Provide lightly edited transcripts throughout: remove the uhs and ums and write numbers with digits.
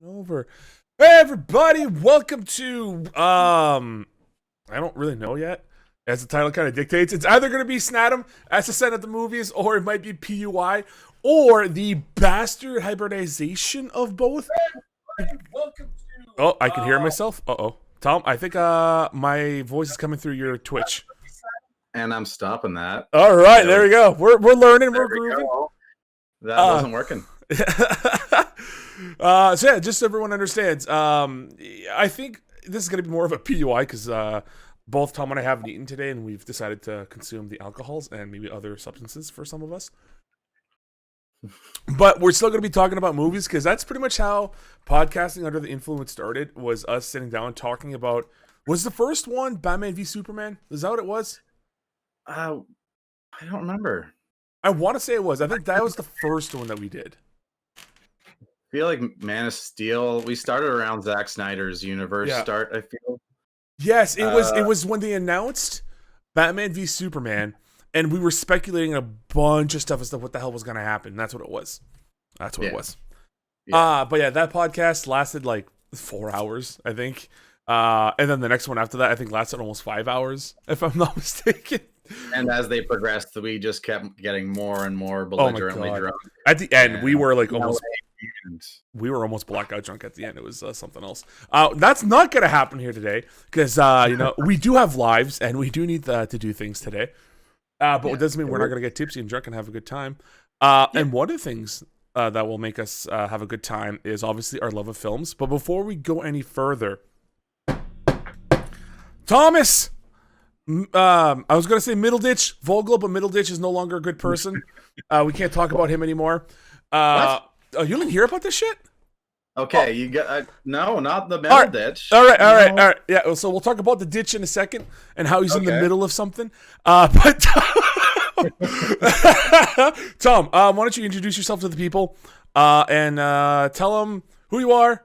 Over. Hey everybody, welcome to I don't really know yet. As the title kind of dictates, it's either going to be SNATM, SSN at the movies, or it might be PUI, or the bastard hybridization of both. Welcome to Oh, I can hear myself. Uh-oh. Tom, I think my voice is coming through your Twitch. And I'm stopping that. All right, there we go. We're learning, we're grooving. That wasn't working. So yeah, just so everyone understands, I think this is going to be more of a PUI because both Tom and I haven't eaten today, and we've decided to consume the alcohols and maybe other substances for some of us. But we're still going to be talking about movies because that's pretty much how podcasting under the influence started, was us sitting down talking about, was the first one Batman v Superman? Is that what it was? I don't remember. I want to say it was. I think that was the first one that we did. I feel like Man of Steel, we started around Zack Snyder's universe start, I feel. Yes, it was when they announced Batman v Superman, and we were speculating a bunch of stuff as to what the hell was going to happen. That's what it was. That's what it was. Yeah. But yeah, that podcast lasted like 4 hours, I think. And then the next one after that, I think lasted almost 5 hours, if I'm not mistaken. And as they progressed, we just kept getting more and more belligerently drunk. At the end, we were like almost blackout drunk at the end. It was something else. That's not going to happen here today because we do have lives and we do need to do things today. But it doesn't mean we're not going to get tipsy and drunk and have a good time. And one of the things that will make us have a good time is obviously our love of films. But before we go any further, Thomas, I was going to say Middleditch Vogel, but Middleditch is no longer a good person. We can't talk about him anymore. Oh, you didn't hear about this shit? Okay, you got no, not the middle ditch. All right. Yeah, so we'll talk about the ditch in a second and how he's in the middle of something. But Tom, why don't you introduce yourself to the people and tell them who you are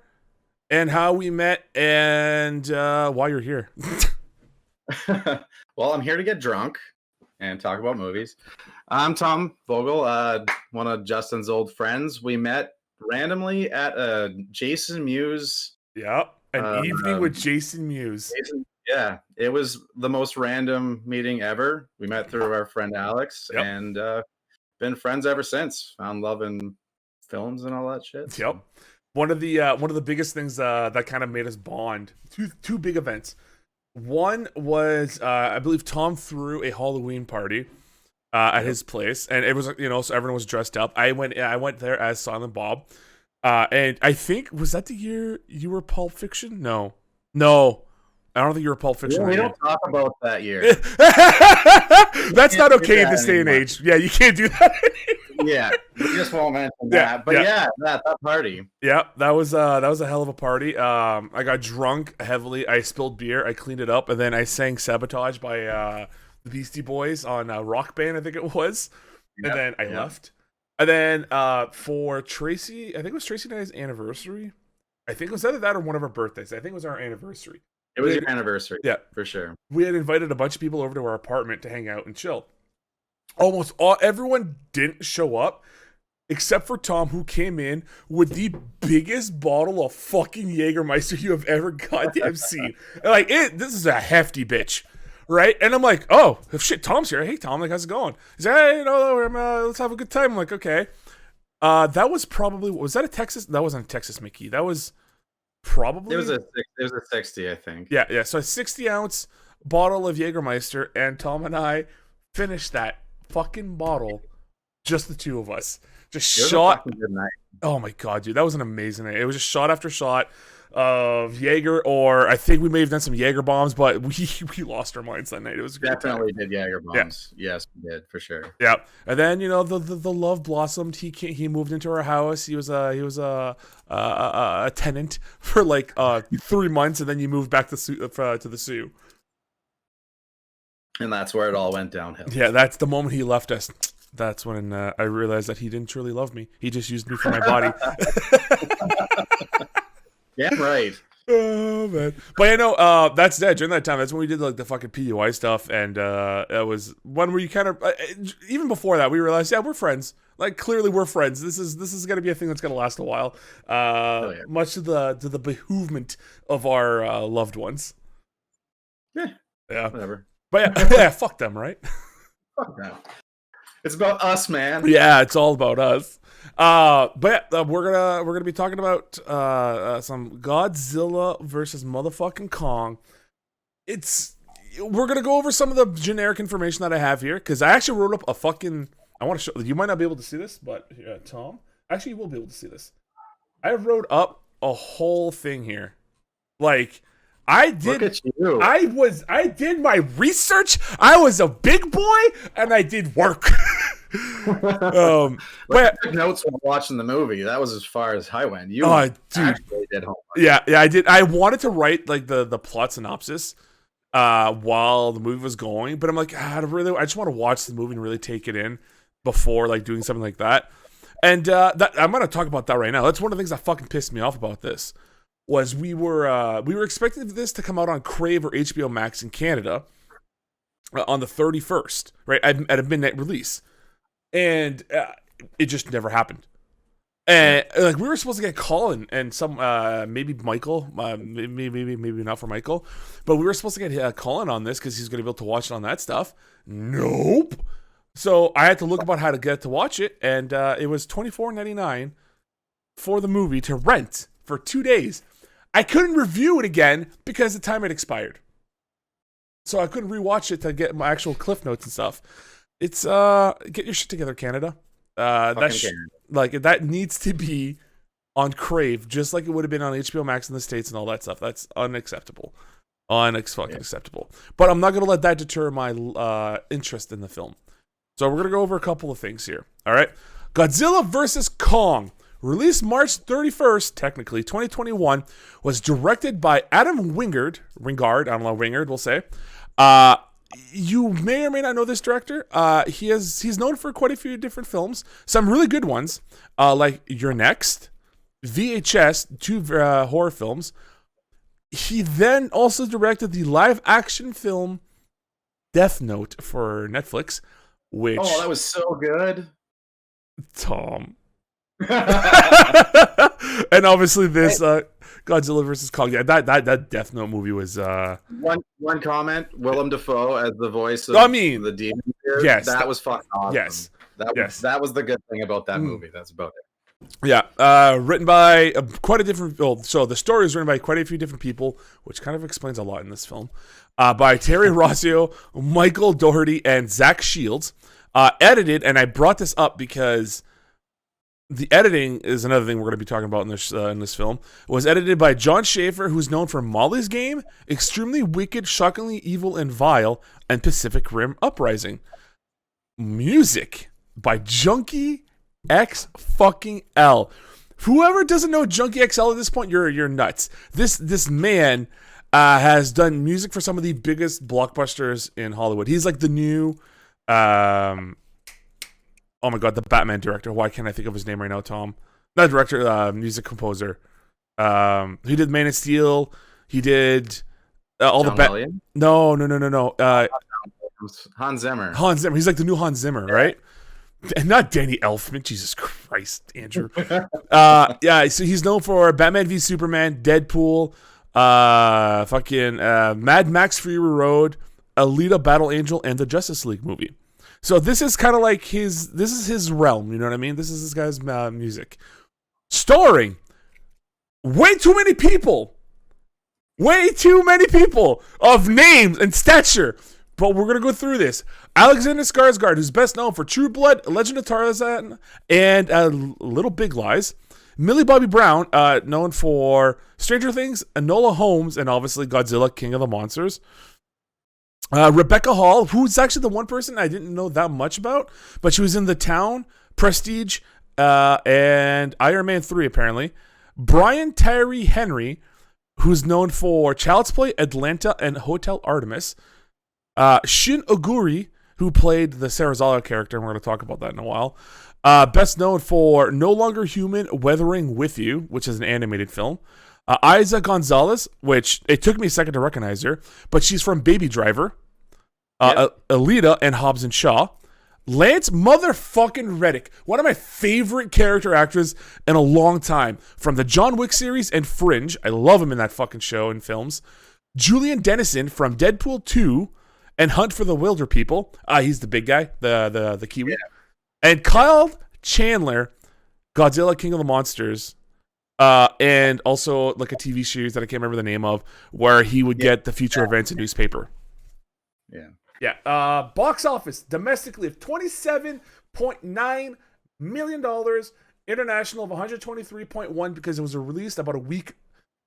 and how we met and why you're here. Well, I'm here to get drunk and talk about movies. I'm Tom Vogel, one of Justin's old friends. We met randomly at Jason Mewes. Yeah, an evening with Jason Mewes. Yeah, it was the most random meeting ever. We met through our friend Alex and been friends ever since. Found love in films and all that shit. Yep. One of the biggest things that kind of made us bond. Two big events. One was I believe Tom threw a Halloween party at his place, and it was so everyone was dressed up. I went there as Silent Bob, and I think was that the year you were Pulp Fiction? No, I don't think you were Pulp Fiction. Yeah, we don't talk about that year. That's not okay in this day and age. Yeah, you can't do that anymore. Yeah, we just won't mention that. But that party. Yeah, that was a hell of a party. I got drunk heavily. I spilled beer. I cleaned it up, and then I sang "Sabotage" by the Beastie Boys on Rock Band, I think it was. And then I left. And then for Tracy, I think it was Tracy and I's anniversary. I think it was either that or one of our birthdays. I think it was our anniversary. It was your anniversary. Yeah, for sure. We had invited a bunch of people over to our apartment to hang out and chill. Everyone didn't show up except for Tom, who came in with the biggest bottle of fucking Jägermeister you have ever goddamn seen. This is a hefty bitch, right? And I'm like, oh shit, Tom's here. Hey Tom, how's it going? He's like, hey, let's have a good time. I'm like, okay. That was probably, was that a Texas? That wasn't a Texas Mickey. That was probably, it was a 60, I think. Yeah. So a 60-ounce bottle of Jägermeister, and Tom and I finished that fucking bottle, just the two of us, just shot. Oh my god, dude, that was an amazing night. It was just shot after shot of Jaeger, or I think we may have done some Jaeger bombs, but we lost our minds that night. It was definitely did Jaeger bombs. Yeah. Yes, we did for sure. Yeah, and then the love blossomed. He moved into our house. He was a tenant for like 3 months, and then you moved back to the Sioux. And that's where it all went downhill. Yeah, that's the moment he left us. That's when I realized that he didn't truly love me. He just used me for my body. Yeah, right. Oh man, but I know that's that. During that time, that's when we did like the fucking PUI stuff, and that was one where you kind of even before that we realized, yeah, we're friends. Like clearly we're friends. This is gonna be a thing that's gonna last a while. Much to the behoovement of our loved ones. Yeah, whatever. But yeah, fuck them, right? Fuck them. It's about us, man. Yeah, it's all about us. But yeah, we're gonna be talking about some Godzilla versus motherfucking Kong. We're gonna go over some of the generic information that I have here because I actually wrote up a fucking. I want to show you. Might not be able to see this, but Tom, actually, you will be able to see this. I wrote up a whole thing here, like. I did. Look at you. I did my research. I was a big boy, and I did work. I took notes while watching the movie. That was as far as I went. You actually did homework. Yeah, I did. I wanted to write like the plot synopsis while the movie was going, but I'm like, I just want to watch the movie and really take it in before like doing something like that. And I'm gonna talk about that right now. That's one of the things that fucking pissed me off about this. Was we were expecting this to come out on Crave or HBO Max in Canada on the 31st, right, at a midnight release, and it just never happened. And like we were supposed to get Colin and some maybe Michael, maybe not for Michael, but we were supposed to get Colin on this because he's going to be able to watch it on that stuff. Nope. So I had to look about how to get to watch it, and it was $24.99 for the movie to rent for 2 days. I couldn't review it again because the time had expired. So I couldn't rewatch it to get my actual cliff notes and stuff. It's get your shit together, Canada. That needs to be on Crave, just like it would have been on HBO Max in the States and all that stuff. That's unacceptable. Acceptable. But I'm not gonna let that deter my interest in the film. So we're gonna go over a couple of things here. All right, Godzilla versus Kong. Released March 31st, technically, 2021, was directed by Adam Wingard, I don't know, Wingard, we'll say. You may or may not know this director. He's known for quite a few different films, some really good ones, like You're Next, VHS, 2 horror films. He then also directed the live-action film Death Note for Netflix, which... Oh, that was so good. Tom... and obviously this Godzilla versus Kong. Yeah, that Death Note movie was one comment. Willem Dafoe as the voice of the demon. Yes, that was fucking awesome. Yes, that was the good thing about that movie. That's about it. Yeah, written by quite a different. So the story is written by quite a few different people, which kind of explains a lot in this film. By Terry Rossio, Michael Doherty, and Zach Shields. Edited, and I brought this up because. The editing is another thing we're going to be talking about in this film. It was edited by John Schaefer, who's known for Molly's Game, Extremely Wicked, Shockingly Evil and Vile, and Pacific Rim Uprising. Music by Junkie X fucking L. Whoever doesn't know Junkie XL at this point, you're nuts. This man has done music for some of the biggest blockbusters in Hollywood. He's like the new. Oh my god, the Batman director. Why can't I think of his name right now, Tom? Not director, music composer. He did Man of Steel. He did all John the No. Hans Zimmer. He's like the new Hans Zimmer, right? And not Danny Elfman. Jesus Christ, Andrew. Yeah, so he's known for Batman v Superman, Deadpool, Mad Max Fury Road, Alita Battle Angel, and the Justice League movie. So this is kind of like this is his realm, you know what I mean? This is this guy's music. Starring way too many people of names and stature. But we're going to go through this. Alexander Skarsgård, who's best known for True Blood, Legend of Tarzan, and Little Big Lies. Millie Bobby Brown, known for Stranger Things, Enola Holmes, and obviously Godzilla, King of the Monsters. Rebecca Hall, who's actually the one person I didn't know that much about, but she was in The Town, Prestige, and Iron Man 3, apparently. Brian Tyree Henry, who's known for Child's Play, Atlanta, and Hotel Artemis. Shin Oguri, who played the Sarazawa character, and we're going to talk about that in a while. Best known for No Longer Human, Weathering With You, which is an animated film. Aiza Gonzalez, which it took me a second to recognize her, but she's from Baby Driver. Alita and Hobbs and Shaw. Lance motherfucking Reddick, one of my favorite character actors in a long time, from the John Wick series and Fringe. I love him in that fucking show and films. Julian Dennison from Deadpool 2 and Hunt for the Wilder People. He's the big guy, the Kiwi. Yeah. And Kyle Chandler, Godzilla, King of the Monsters. And also like a TV series that I can't remember the name of, where he would get the future events in newspaper. Yeah. Yeah. Box office domestically of $27.9 million, international of 123.1 because it was released about a week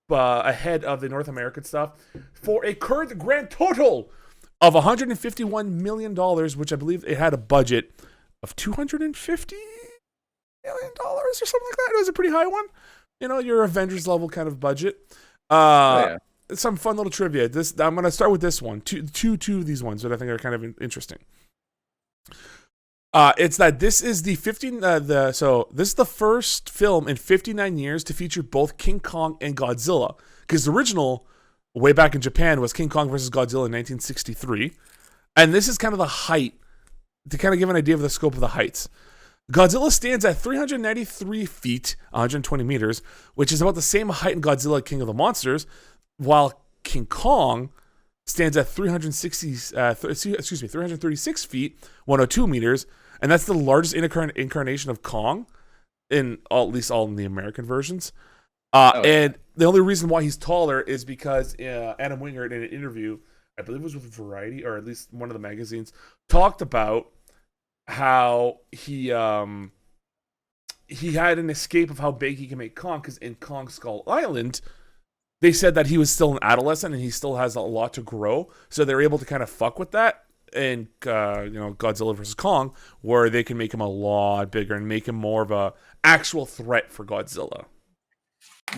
ahead of the North American stuff, for a current grand total of $151 million, which I believe it had a budget of $250 million or something like that. It was a pretty high one. You know, your Avengers level kind of budget. Some fun little trivia. I'm going to start with this one. Two of these ones that I think are kind of interesting. It's that this is this is the first film in 59 years to feature both King Kong and Godzilla. Because the original, way back in Japan, was King Kong versus Godzilla in 1963. And this is kind of the height, to kind of give an idea of the scope of the heights. Godzilla stands at 393 feet, 120 meters, which is about the same height in Godzilla King of the Monsters, while King Kong stands at 336 feet, 102 meters, and that's the largest incarnation of Kong at least all in the American versions. And the only reason why he's taller is because Adam Wingard, in an interview, I believe it was with Variety, or at least one of the magazines, talked about how he had an escape of how big he can make Kong, because in Kong Skull Island, they said that he was still an adolescent and he still has a lot to grow, so they're able to kind of fuck with that. And Godzilla vs. Kong, where they can make him a lot bigger and make him more of a actual threat for Godzilla.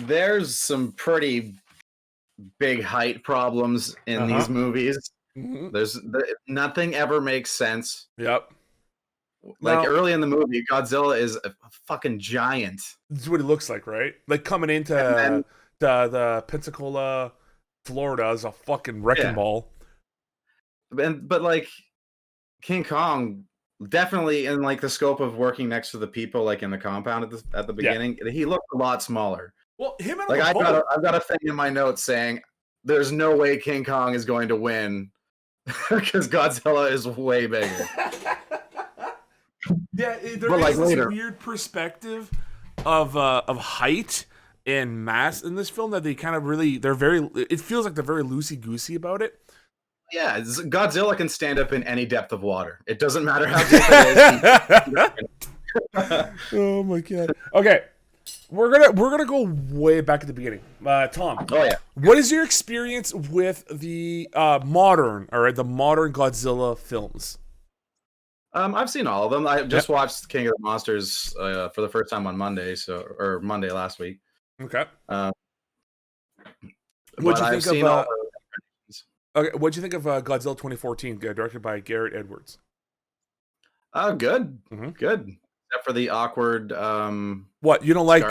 There's some pretty big height problems in these movies. Mm-hmm. Nothing ever makes sense. Yep. Like early in the movie, Godzilla is a fucking giant. This is what he looks like, right? Like coming into the Pensacola, Florida, as a fucking wrecking ball. But like King Kong, definitely in like the scope of working next to the people, like in the compound at the beginning, he looked a lot smaller. Well, him and like I've got a thing in my notes saying there's no way King Kong is going to win because Godzilla is way bigger. Yeah, there is this weird perspective of height and mass in this film that they kind of it feels like they're very loosey-goosey about it. Yeah, Godzilla can stand up in any depth of water. It doesn't matter how deep it is. Oh my god. Okay. We're gonna go way back at the beginning. Tom. Oh yeah. What is your experience with the modern Godzilla films? I've seen all of them. I just watched King of the Monsters for the first time on Monday, or Monday last week. Okay. What'd you think of? Okay, what'd you think of Godzilla 2014, directed by Garrett Edwards? Good, good. Except for the awkward. What, you don't like?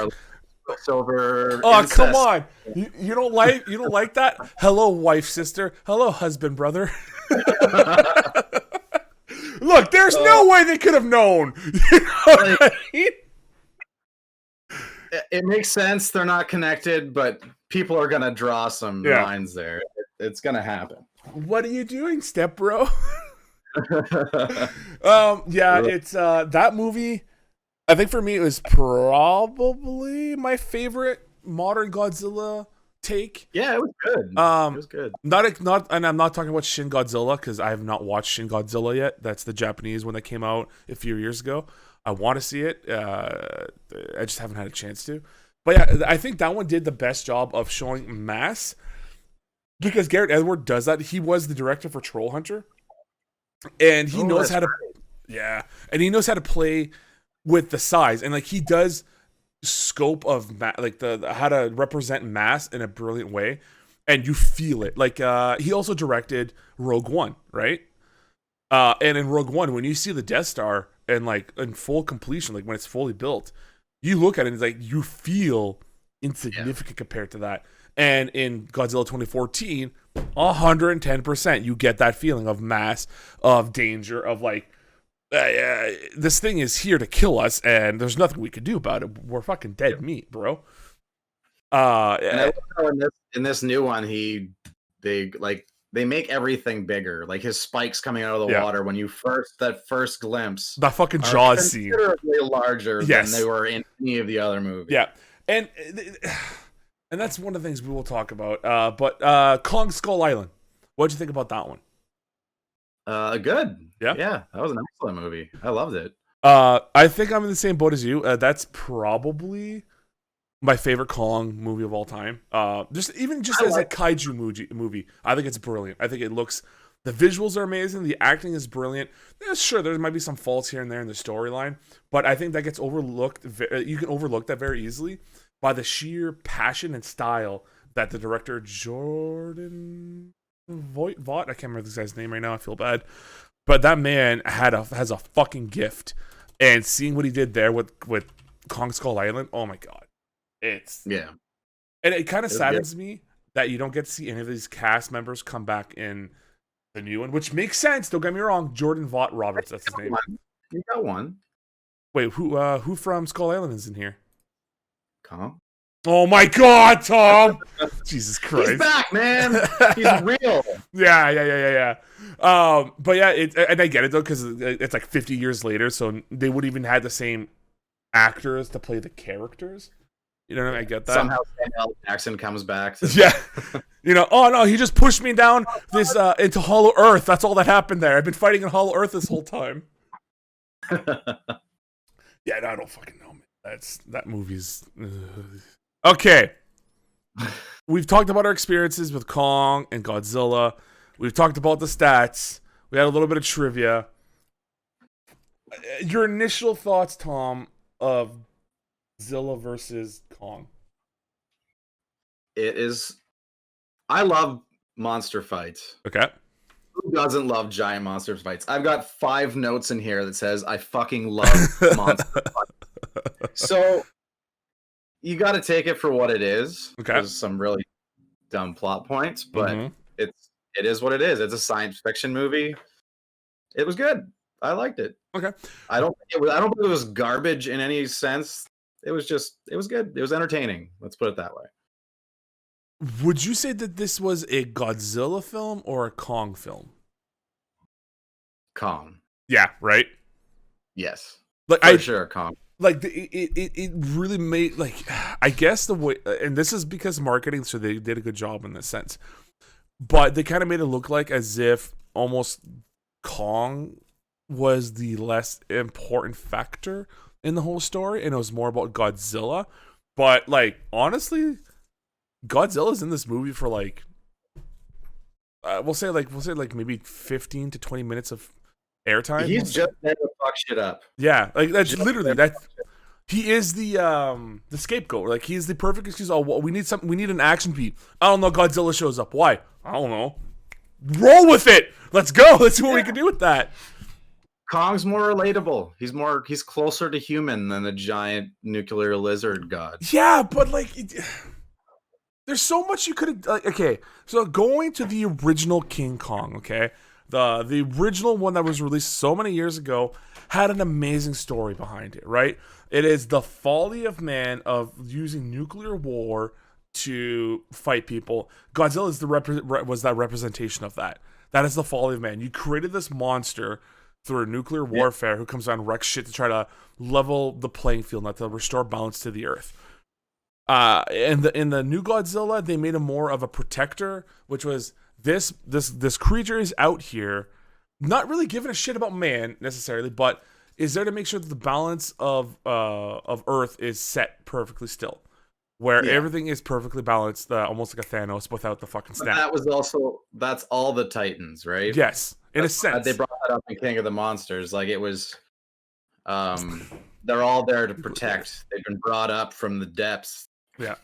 Silver. Oh, incest. Come on! You don't like that? Hello, wife, sister. Hello, husband, brother. Look, there's no way they could have known. You know what I mean? It makes sense. They're not connected, but people are gonna draw some lines there. It's gonna happen. What are you doing, step bro? It's that movie. I think for me it was probably my favorite modern Godzilla take. Yeah, it was good. It was good. Not, and I'm not talking about Shin Godzilla because I have not watched Shin Godzilla yet. That's the Japanese one that came out a few years ago. I want to see it. I just haven't had a chance to. But yeah, I think that one did the best job of showing mass because Garrett Edwards does that. He was the director for Troll Hunter, and he knows how to. Yeah, and he knows how to play with the size, and like he does scope of how to represent mass in a brilliant way, and you feel it. Like he also directed Rogue One, right? And in Rogue One, when you see the Death Star and like in full completion, like when it's fully built, you look at it and it's like you feel insignificant compared to that. And in Godzilla 2014, 110%, you get that feeling of mass, of danger, of like, this thing is here to kill us, and there's nothing we can do about it. We're fucking dead meat, bro. And I love how in this new one, they make everything bigger. Like his spikes coming out of the water when that first glimpse. That fucking Jaws scene. Considerably larger than they were in any of the other movies. Yeah. And that's one of the things we will talk about. But Kong Skull Island. What'd you think about that one? Good. Yeah? Yeah, that was an excellent movie. I loved it. I think I'm in the same boat as you. That's probably my favorite Kong movie of all time. Just as a kaiju movie, I think it's brilliant. I think the visuals are amazing. The acting is brilliant. Yeah, sure, there might be some faults here and there in the storyline, but I think that gets overlooked. You can overlook that very easily by the sheer passion and style that the director Jordan Vogt, I can't remember this guy's name right now. I feel bad, but that man has a fucking gift. And seeing what he did there with Kong Skull Island, oh my god. And it kind of saddens me that you don't get to see any of these cast members come back in the new one, which makes sense. Don't get me wrong. Jordan Vogt Roberts, that's his name. You got one. Wait, who from Skull Island is in here? Kong. Oh my god, Tom! Jesus Christ. He's back, man. He's real. Yeah. But yeah, and I get it though, because it's like 50 years later, so they wouldn't even have the same actors to play the characters. You know what I mean? I get that. Somehow Samuel Jackson comes back. Yeah. Oh no, he just pushed me down this into Hollow Earth. That's all that happened there. I've been fighting in Hollow Earth this whole time. Yeah, no, I don't fucking know, man. That movie's okay. We've talked about our experiences with Kong and Godzilla. We've talked about the stats. We had a little bit of trivia. Your initial thoughts, Tom, of Godzilla versus Kong? I love monster fights. Okay. Who doesn't love giant monster fights? I've got 5 notes in here that says I fucking love monster fights. So you got to take it for what it is. Okay. There's some really dumb plot points, but it is what it is. It's a science fiction movie. It was good. I liked it. Okay. I don't think it was garbage in any sense. It was good. It was entertaining. Let's put it that way. Would you say that this was a Godzilla film or a Kong film? Kong. Yeah, right? Yes. Like For sure, Kong. Like it really made, like, I guess the way, and this is because marketing, so they did a good job in this sense. But they kind of made it look like as if almost Kong was the less important factor in the whole story, and it was more about Godzilla. But like, honestly, Godzilla's in this movie for like we'll say maybe 15 to 20 minutes of airtime. He's just there to fuck shit up. Yeah, like that's just literally that. He is the scapegoat. Like, he's the perfect excuse. Oh, well, we need an action beat. I don't know. Godzilla shows up. Why? I don't know. Roll with it. Let's go. Let's see what we can do with that. Kong's more relatable. He's closer to human than the giant nuclear lizard god. Yeah, but like, there's so much you could have. Like, okay, so going to the original King Kong. Okay, the original one that was released so many years ago had an amazing story behind it. Right, it is the folly of man of using nuclear war to fight people. Godzilla is was that representation of that. That is the folly of man. You created this monster through nuclear warfare who comes around and wrecks shit to try to level the playing field, not to restore balance to the earth. In the new Godzilla, they made him more of a protector, which was this creature is out here, not really giving a shit about man necessarily, but is there to make sure that the balance of Earth is set perfectly still, where everything is perfectly balanced, almost like a Thanos without the fucking snap. That's all the Titans, right? Yes, in a sense. They brought that up in King of the Monsters. Like, it was, they're all there to protect. They've been brought up from the depths. Yeah.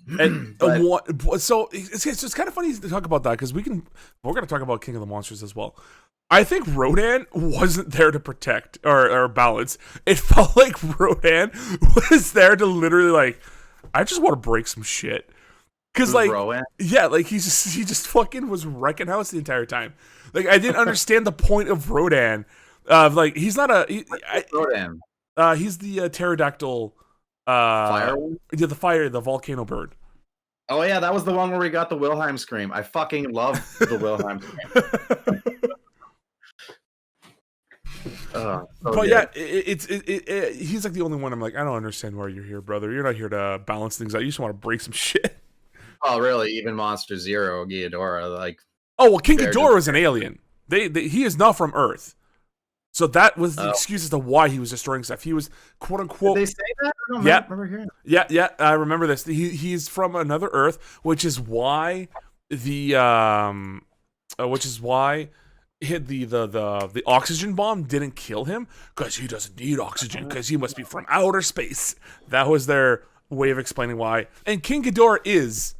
But So it's kind of funny to talk about that because we're going to talk about King of the Monsters as well. I think Rodan wasn't there to protect or balance. It felt like Rodan was there to literally like, I just want to break some shit. Because like, Rowan? yeah, like he just fucking was wrecking house the entire time. Like I didn't understand the point of Rodan. Like he's not Rodan. He's the pterodactyl. Fire one? Yeah, the volcano bird. Oh yeah, that was the one where we got the Wilhelm scream. I fucking love the Wilhelm scream. So but good. yeah, he's like the only one I'm like, I don't understand why you're here, brother. You're not here to balance things out. You just want to break some shit. Oh really? Even Monster Zero, Ghidorah, like. Oh well, King Ghidorah is an alien. He is not from Earth. So that was the excuse as to why he was destroying stuff. He was quote unquote. Did they say that? I don't remember hearing. Yeah. I remember this. He's from another Earth, which is why the oxygen bomb didn't kill him because he doesn't need oxygen because he must be from outer space. That was their way of explaining why. And King Ghidorah is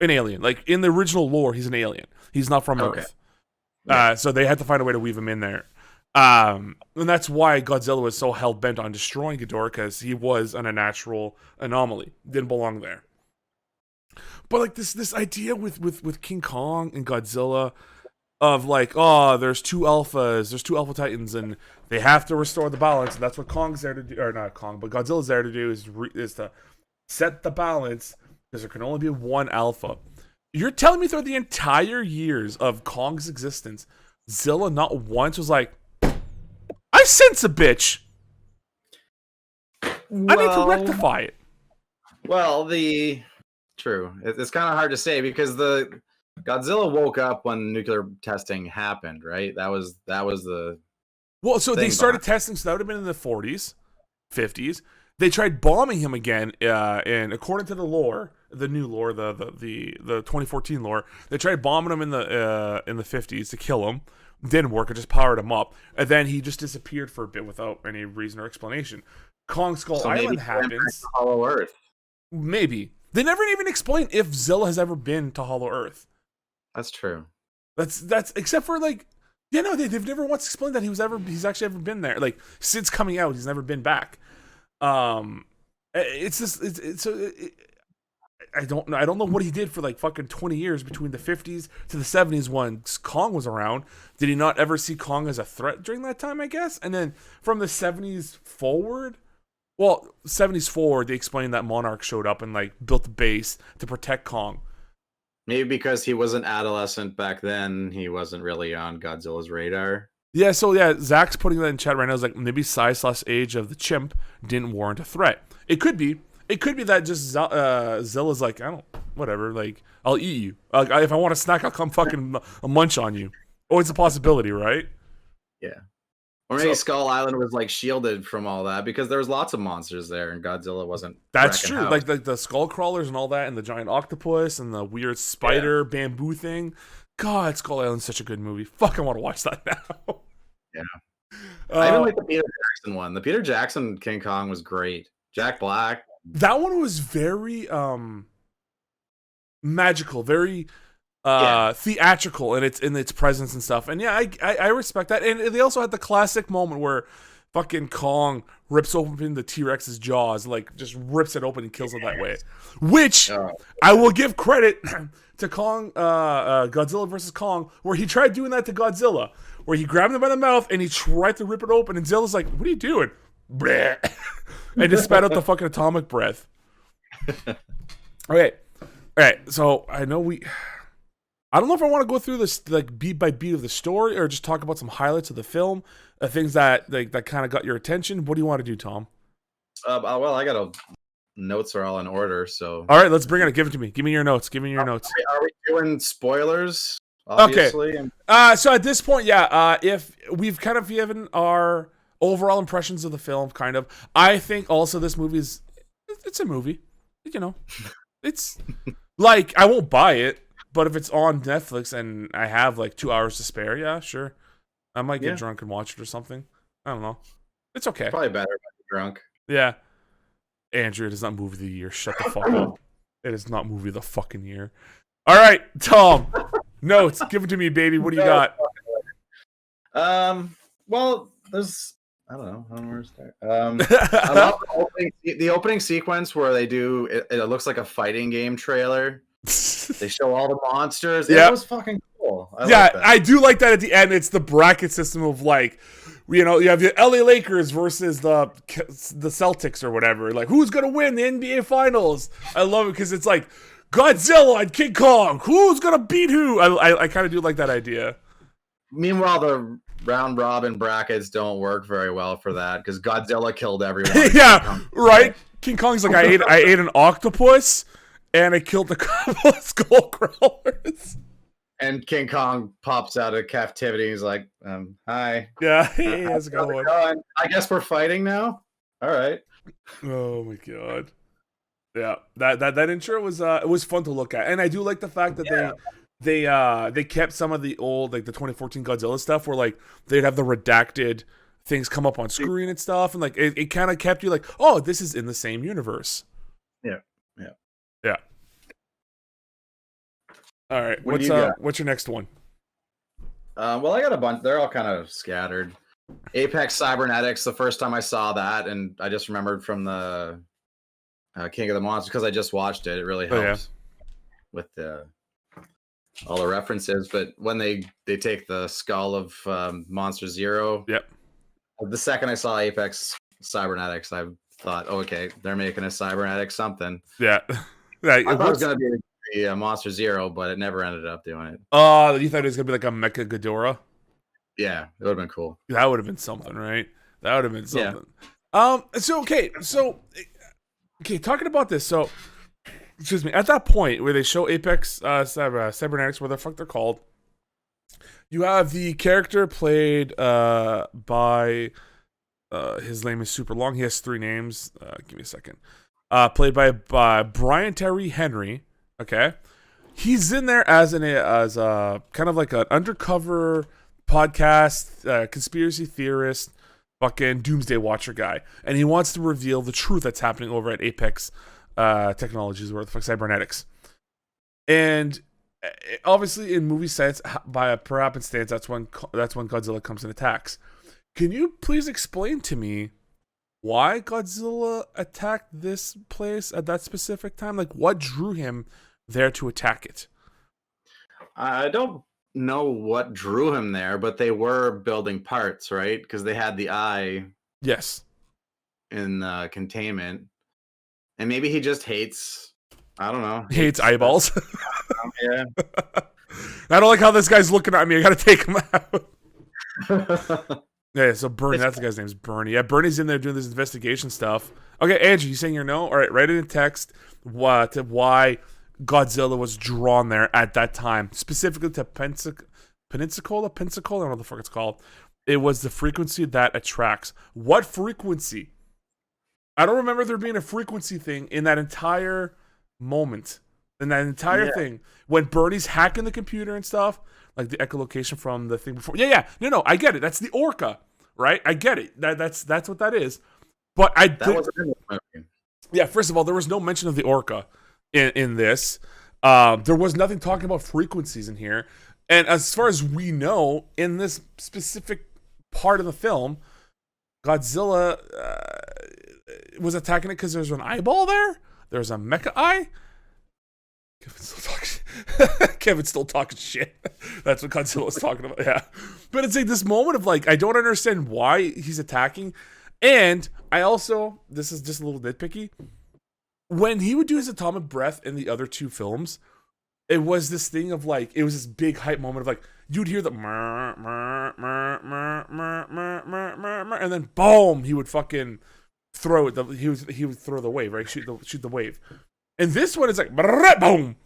an alien. Like in the original lore, he's an alien. He's not from Earth. Yeah. So they had to find a way to weave him in there. And that's why Godzilla was so hell-bent on destroying Ghidorah, because he was an unnatural anomaly. Didn't belong there. But like this idea with King Kong and Godzilla of like, oh, there's two alpha titans, and they have to restore the balance, and that's what Kong's there to do, or not Kong, but Godzilla's there to do is to set the balance, because there can only be one alpha. You're telling me throughout the entire years of Kong's existence, Zilla not once was like, I sense a bitch. I need to rectify it. Well, true. It's kind of hard to say because the Godzilla woke up when nuclear testing happened, right? That was the. Well, so they started testing, so that would have been in the 40s, 50s. They tried bombing him again, and according to the lore, the new lore, the 2014 lore, they tried bombing him in the 50s to kill him. Didn't work. It just powered him up, and then he just disappeared for a bit without any reason or explanation. Kong Skull Island happens. Hollow Earth. Maybe they never even explain if Zilla has ever been to Hollow Earth. That's true. That's except for like, they've never once explained that he's actually ever been there. Like since coming out, he's never been back. It's just I don't know what he did for like fucking 20 years between the 50s to the 70s when Kong was around. Did he not ever see Kong as a threat during that time, I guess? And then from the 70s forward, they explained that Monarch showed up and like built the base to protect Kong. Maybe because he was an adolescent back then, he wasn't really on Godzilla's radar. Yeah, so yeah, Zach's putting that in chat right now. It's like maybe size/age of the chimp didn't warrant a threat. It could be. It could be that just Zilla's like, whatever, like, I'll eat you. If I want a snack, I'll come fucking munch on you. Always a possibility, right? Yeah. Or maybe Skull Island was like shielded from all that because there was lots of monsters there and Godzilla wasn't. That's true. Like the skull crawlers and all that, and the giant octopus and the weird spider bamboo thing. God, Skull Island's such a good movie. Fuck, I want to watch that now. Yeah. I even like the Peter Jackson one. The Peter Jackson King Kong was great. Jack Black. That one was very magical, very theatrical in its presence and stuff. And yeah, I respect that. And they also had the classic moment where fucking Kong rips open the T-Rex's jaws, like just rips it open and kills it that way. Which I will give credit to Kong, Godzilla versus Kong, where he tried doing that to Godzilla, where he grabbed him by the mouth and he tried to rip it open, and Zilla's like, "What are you doing?" Bleh. And just spat out the fucking atomic breath. Okay. All right. So I know I don't know if I want to go through this like beat by beat of the story or just talk about some highlights of the film, things that that kind of got your attention. What do you want to do, Tom? Well, I got notes are all in order, so. All right, let's bring it. Give it to me. Give me your notes. Give me your notes. Are we doing spoilers? Obviously? Okay. So at this point, if we've kind of given our overall impressions of the film, kind of. I think also this movie it's a movie. It's like, I won't buy it, but if it's on Netflix and I have like 2 hours to spare, yeah, sure. I might get drunk and watch it or something. I don't know. It's okay. Probably better when you're drunk. Yeah. Andrew, it is not movie of the year. Shut the fuck up. It is not movie of the fucking year. All right, Tom. Notes. Give it to me, baby. What do you got? Well, there's I don't know where to start. I love the opening sequence where they do it looks like a fighting game trailer. They show all the monsters. It was fucking cool. I like that. I do like that at the end. It's the bracket system of like, you know, you have the LA Lakers versus the Celtics or whatever. Like, who's gonna win the NBA Finals? I love it because it's like Godzilla and King Kong. Who's gonna beat who? I kind of do like that idea. Meanwhile, the round robin brackets don't work very well for that because Godzilla killed everyone. Yeah, right. King Kong's like, I ate an octopus and I killed a couple of skull crawlers. And King Kong pops out of captivity. He's like, hi. Yeah, hey, how's it going? I guess we're fighting now. All right. Oh my god. Yeah, that intro was it was fun to look at, and I do like the fact that they kept some of the old, like the 2014 Godzilla stuff, where like they'd have the redacted things come up on screen and stuff, and like it kind of kept you like, oh, this is in the same universe. Yeah. All right, what's your next one? Well, I got a bunch. They're all kind of scattered. Apex Cybernetics. The first time I saw that, and I just remembered from the King of the Monsters because I just watched it. It really helps with all the references. But when they take the skull of Monster Zero, the second I saw Apex Cybernetics, I thought, oh, okay, they're making a cybernetic something. Yeah. I thought it was going to be a Monster Zero, but it never ended up doing it. Oh, you thought it was going to be like a Mecha Ghidorah? Yeah, it would have been cool. That would have been something, right? That would have been something. Yeah. Okay, talking about this. So, excuse me. At that point where they show Apex Cybernetics, where the fuck they're called, you have the character played by his name is super long. He has 3 names. Give me a second. Played by Brian Terry Henry. Okay, he's in there as a kind of like an undercover podcast conspiracy theorist, fucking doomsday watcher guy, and he wants to reveal the truth that's happening over at Apex Technologies, or the fuck Cybernetics. And obviously, in movie sense, by per happenstance, that's when Godzilla comes and attacks. Can you please explain to me why Godzilla attacked this place at that specific time? Like, what drew him there to attack it? I don't know what drew him there, but they were building parts, right? Because they had the eye. Yes. In containment. And maybe he just hates, I don't know. Hates eyeballs. Yeah. I don't like how this guy's looking at me. I gotta take him out. Yeah, so Bernie, that's the guy's name's Bernie. Yeah, Bernie's in there doing this investigation stuff. Okay, Andrew, you saying your no? All right, write it in text. Why Godzilla was drawn there at that time, specifically to Pensacola. I don't know what the fuck it's called. It was the frequency that attracts. What frequency? I don't remember there being a frequency thing in that entire moment. In that entire thing. When Bernie's hacking the computer and stuff, like the echolocation from the thing before. Yeah. No, I get it. That's the orca, right? I get it. That's what that is. But first of all, there was no mention of the orca in this. There was nothing talking about frequencies in here. And as far as we know, in this specific part of the film, Godzilla was attacking it because there's an eyeball there. There's a mecha eye. Kevin's still talking shit. That's what Godzilla was talking about. Yeah. But it's like this moment of like, I don't understand why he's attacking. And I also, this is just a little nitpicky, when he would do his atomic breath in the other 2 films, it was this thing of like, it was this big hype moment of like, you'd hear the and then boom, he would fucking throw it. He would throw the wave, right? Shoot the wave. And this one is like boom,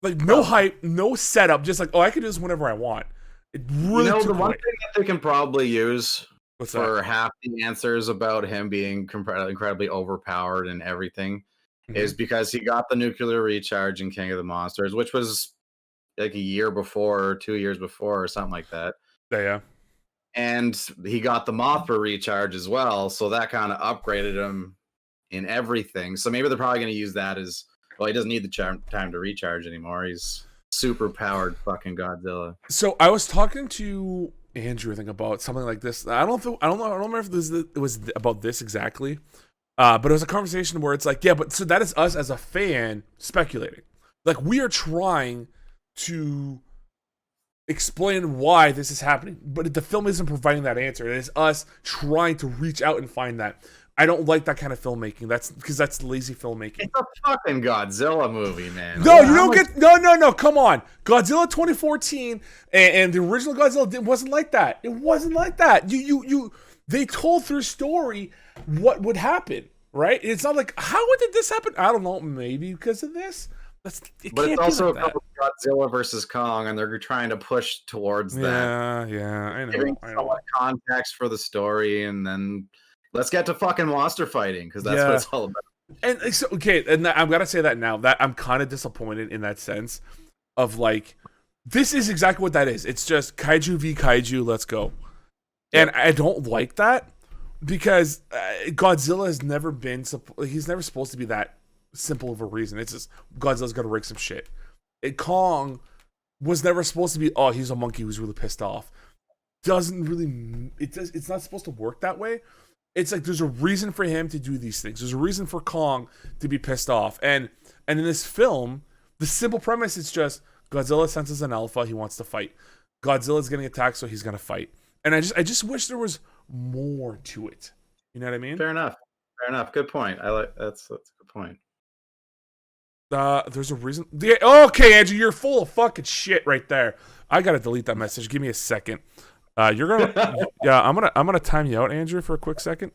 like no hype, no setup, just like, oh, I can do this whenever I want. It really the one thing that they can probably use for half the answers about him being incredibly overpowered and everything is because he got the nuclear recharge in King of the Monsters, which was like a year before or 2 years before or something like that. Yeah. And he got the Mothra recharge as well, so that kind of upgraded him in everything. So maybe they're probably going to use that as Well, he doesn't need the time to recharge anymore. He's super powered fucking Godzilla. So I was talking to Andrew, I think, about something like this. I don't remember if it was about this exactly. But it was a conversation where it's like, yeah, but so that is us as a fan speculating. Like, we are trying to explain why this is happening, but the film isn't providing that answer. It is us trying to reach out and find that. I don't like that kind of filmmaking. That's because that's lazy filmmaking. It's a fucking Godzilla movie, man. No, you don't get no. Come on, Godzilla 2014 and the original Godzilla wasn't like that. It wasn't like that. They told through story what would happen, right? It's not like, how did this happen? I don't know. Maybe because of this. But it's also like Godzilla versus Kong, and they're trying to push towards that. Yeah, I know. Giving somewhat context for the story, and then let's get to fucking monster fighting, because that's what it's all about. And so, okay, and I'm gonna say that now, that I'm kind of disappointed in that sense of like, this is exactly what that is. It's just kaiju v kaiju, let's go. And I don't like that because Godzilla has never been, he's never supposed to be that simple of a reason. It's just Godzilla's gonna rig some shit. Kong was never supposed to be, oh, he's a monkey who's really pissed off. Doesn't really, it's not supposed to work that way. It's like there's a reason for him to do these things. There's a reason for Kong to be pissed off. And in this film, the simple premise is just Godzilla senses an alpha, he wants to fight. Godzilla's getting attacked, so he's gonna fight. And I just wish there was more to it. You know what I mean? Fair enough. Good point. I like that's a good point. There's a reason. Yeah, okay, Andrew, you're full of fucking shit right there. I gotta delete that message. Give me a second. You're gonna, yeah, I'm gonna time you out, Andrew, for a quick second.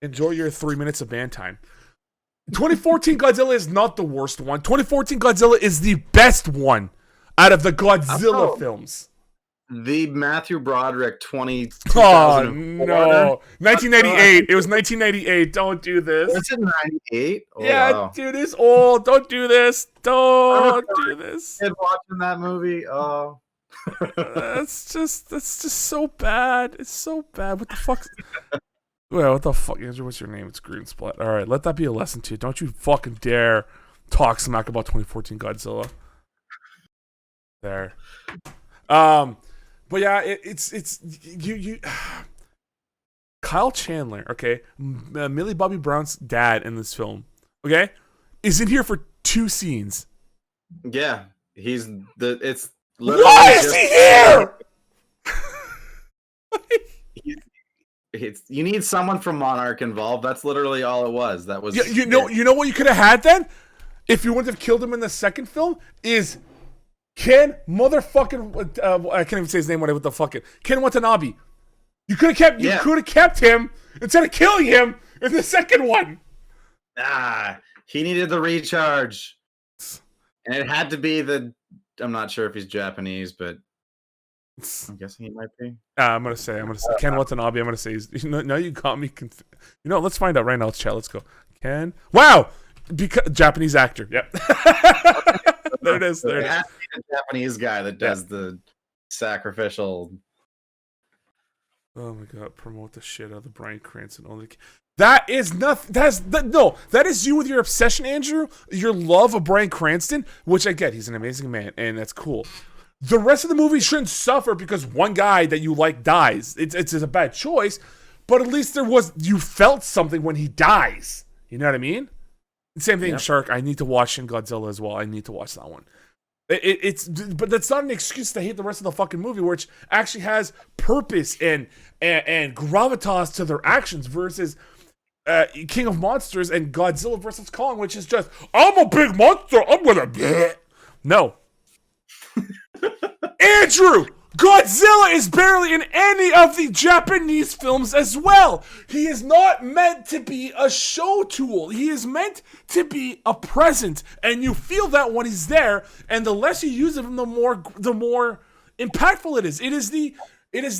Enjoy your 3 minutes of ban time. 2014 Godzilla is not the worst one. 2014 Godzilla is the best one out of the Godzilla films. The Matthew Broderick 2004. Oh no, 1998. It was 1998. Don't do this. Was it 98? Oh, yeah, wow. Dude, it's old. Don't do this. Don't do this. Watching that movie. Oh, that's just so bad. It's so bad. What the fuck? Well, what the fuck, Andrew? What's your name? It's Green Splat. All right, let that be a lesson to you. Don't you fucking dare talk smack about 2014 Godzilla. There. But yeah, it's you. Kyle Chandler, okay, Millie Bobby Brown's dad in this film, okay, is in here for 2 scenes. Yeah, it's literally. Why is he here? You need someone from Monarch involved. That's literally all it was. That was. You know what you could have had then, if you wouldn't have killed him in the second film, is Ken motherfucking I can't even say his name. Whatever the fuck it. Ken Watanabe. You could have kept him instead of killing him in the second one. He needed the recharge, and it had to be the. I'm not sure if he's Japanese, but I'm guessing he might be. I'm gonna say Ken Watanabe. I'm gonna say he's. No, you got me. Let's find out right now. Let's chat. Let's go. Ken. Wow. Because Japanese actor. Yep. There it is. It has to be the Japanese guy that does the sacrificial. Oh my god! Promote the shit out of the Bryan Cranston only. That is nothing. That is you with your obsession, Andrew. Your love of Bryan Cranston, which I get. He's an amazing man, and that's cool. The rest of the movie shouldn't suffer because one guy that you like dies. It's a bad choice, but at least you felt something when he dies. You know what I mean? Same thing, Shark. I need to watch Shin Godzilla as well. I need to watch that one. But that's not an excuse to hate the rest of the fucking movie, which actually has purpose and gravitas to their actions versus King of Monsters and Godzilla versus Kong, which is just, I'm a big monster. I'm gonna no. Andrew, Godzilla is barely in any of the Japanese films as well. He is not meant to be a show tool. He is meant to be a presence, and you feel that when he's there. And the less you use of him, the more impactful it is. It is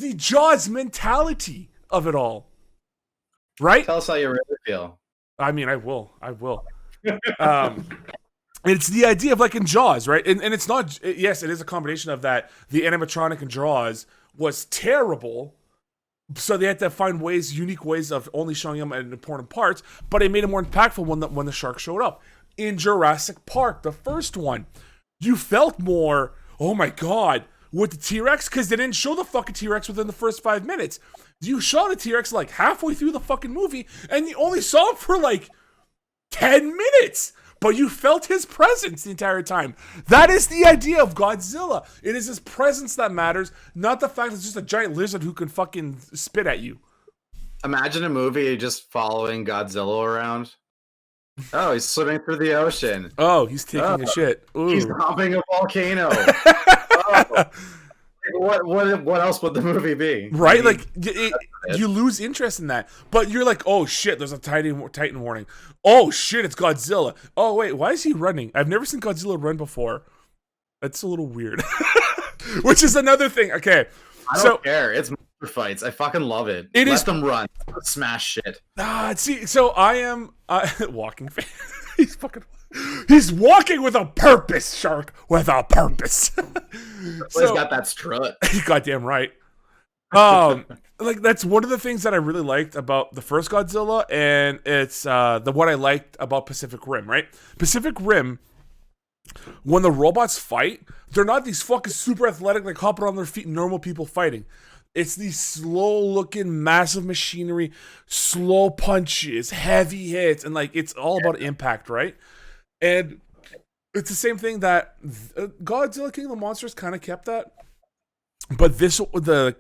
the Jaws mentality of it all, right? Tell us how you really feel. I mean, I will. It's the idea of like in Jaws, right? And it's not, yes, it is a combination of that. The animatronic in Jaws was terrible. So they had to find unique ways of only showing them in important parts, but it made it more impactful when the shark showed up. in Jurassic Park, the first one. You felt more, oh my god, with the T-Rex, because they didn't show the fucking T-Rex within the first 5 minutes. You saw the T-Rex like halfway through the fucking movie, and you only saw him for like 10 minutes. But you felt his presence the entire time. That is the idea of Godzilla. It is his presence that matters, not the fact that it's just a giant lizard who can fucking spit at you. Imagine a movie just following Godzilla around. Oh, he's swimming through the ocean. Oh, he's taking a shit. Ooh. He's hopping a volcano. Oh. What else would the movie be? Right? Like, you lose interest in that. But you're like, oh shit, there's a Titan warning. Oh shit, it's Godzilla. Oh wait, why is he running? I've never seen Godzilla run before. That's a little weird. Which is another thing. Okay. I don't care. It's monster fights. I fucking love it. Let them run. Smash shit. See, so I am walking fan. He's walking with a purpose, Shark. With a purpose. He's got that strut. Goddamn right. Like that's one of the things that I really liked about the first Godzilla, and it's what I liked about Pacific Rim, right? Pacific Rim, when the robots fight, they're not these fucking super athletic, like hopping on their feet, normal people fighting. It's these slow-looking, massive machinery, slow punches, heavy hits, and like it's all about impact, right? And it's the same thing that Godzilla King of the Monsters kind of kept that. But the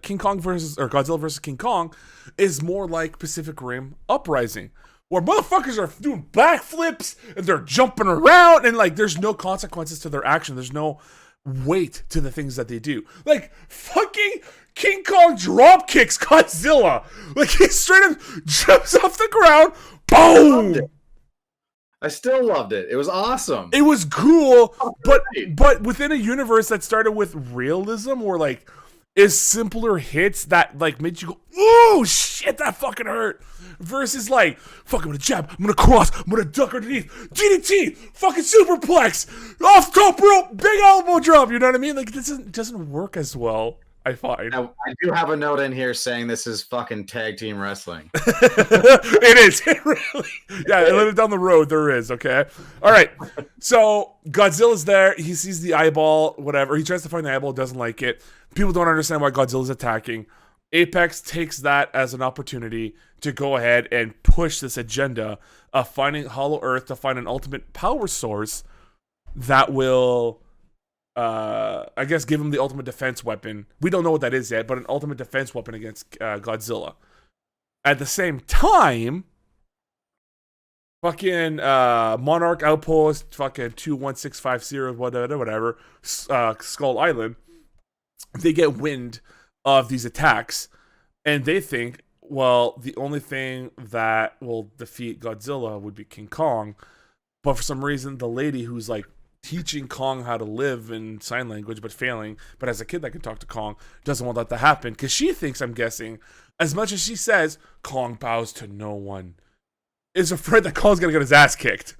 Godzilla versus King Kong is more like Pacific Rim Uprising, where motherfuckers are doing backflips and they're jumping around and like there's no consequences to their action. There's no weight to the things that they do. Like fucking King Kong drop kicks Godzilla. Like he straight up jumps off the ground. Boom! I still loved it. It was awesome. It was cool, but within a universe that started with realism, or like is simpler hits that like made you go, "Oh shit, that fucking hurt," versus like, "Fuck, I'm gonna jab, I'm gonna cross, I'm gonna duck underneath, DDT, fucking superplex, off top rope, big elbow drop." You know what I mean? Like this doesn't work as well. I find. Now, I do have a note in here saying this is fucking tag team wrestling. It is. It really. Yeah, a little down the road there is, okay? All right. So Godzilla's there. He sees the eyeball, whatever. He tries to find the eyeball, doesn't like it. People don't understand why Godzilla's attacking. Apex takes that as an opportunity to go ahead and push this agenda of finding Hollow Earth to find an ultimate power source that will... I guess give him the ultimate defense weapon. We don't know what that is yet, but an ultimate defense weapon against Godzilla. At the same time, fucking Monarch Outpost, fucking 21650, whatever, Skull Island, they get wind of these attacks, and they think, well, the only thing that will defeat Godzilla would be King Kong. But for some reason, the lady who's like teaching Kong how to live in sign language, but failing, but as a kid that can talk to Kong, doesn't want that to happen, because she thinks, I'm guessing, as much as she says, Kong bows to no one, is afraid that Kong's gonna get his ass kicked.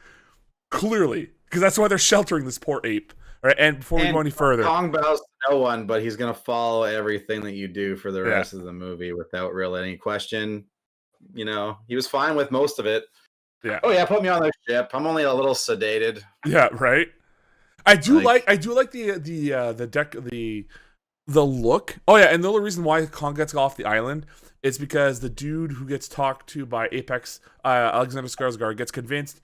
Clearly. Because that's why they're sheltering this poor ape. Right? And before we go any further, Kong bows to no one, but he's gonna follow everything that you do for the rest of the movie without really any question. You know, he was fine with most of it. Yeah. Oh yeah, put me on the ship. I'm only a little sedated. Yeah, right. I do like the look. Oh yeah, and the only reason why Kong gets off the island is because the dude who gets talked to by Apex, Alexander Skarsgard, gets convinced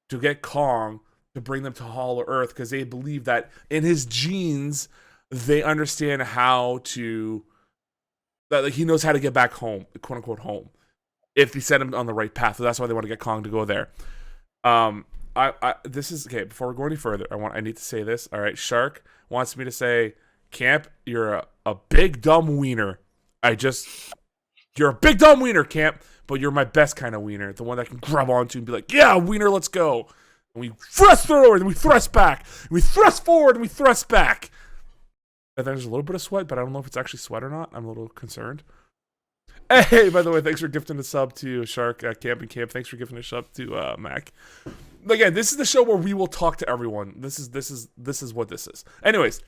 to get Kong to bring them to Hollow Earth because they believe that in his genes they understand how to, that like, he knows how to get back home, quote unquote home, if they set him on the right path. So that's why they want to get Kong to go there. This is okay. Before we go any further, I need to say this. All right, Shark wants me to say, Camp, you're a big dumb wiener. You're a big dumb wiener, Camp, but you're my best kind of wiener, the one that can grab onto and be like, yeah, wiener, let's go. And we thrust forward, and we thrust back, and we thrust forward, and we thrust back. And there's a little bit of sweat, but I don't know if it's actually sweat or not. I'm a little concerned. Hey, by the way, thanks for gifting a sub to Shark, Camp and Camp. Thanks for gifting a sub to Mac. Again, this is the show where we will talk to everyone. This is what this is. Anyways,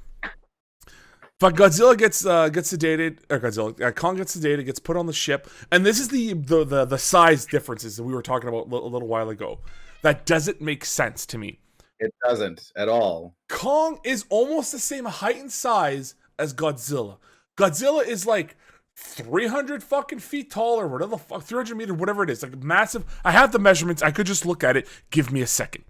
but Godzilla gets sedated, or Kong gets sedated, gets put on the ship, and this is the size differences that we were talking about a little while ago. That doesn't make sense to me. It doesn't at all. Kong is almost the same height and size as Godzilla. Godzilla is like 300 fucking feet tall or whatever the fuck, 300 meter, whatever it is. Like massive. I have the measurements. I could just look at it. Give me a second.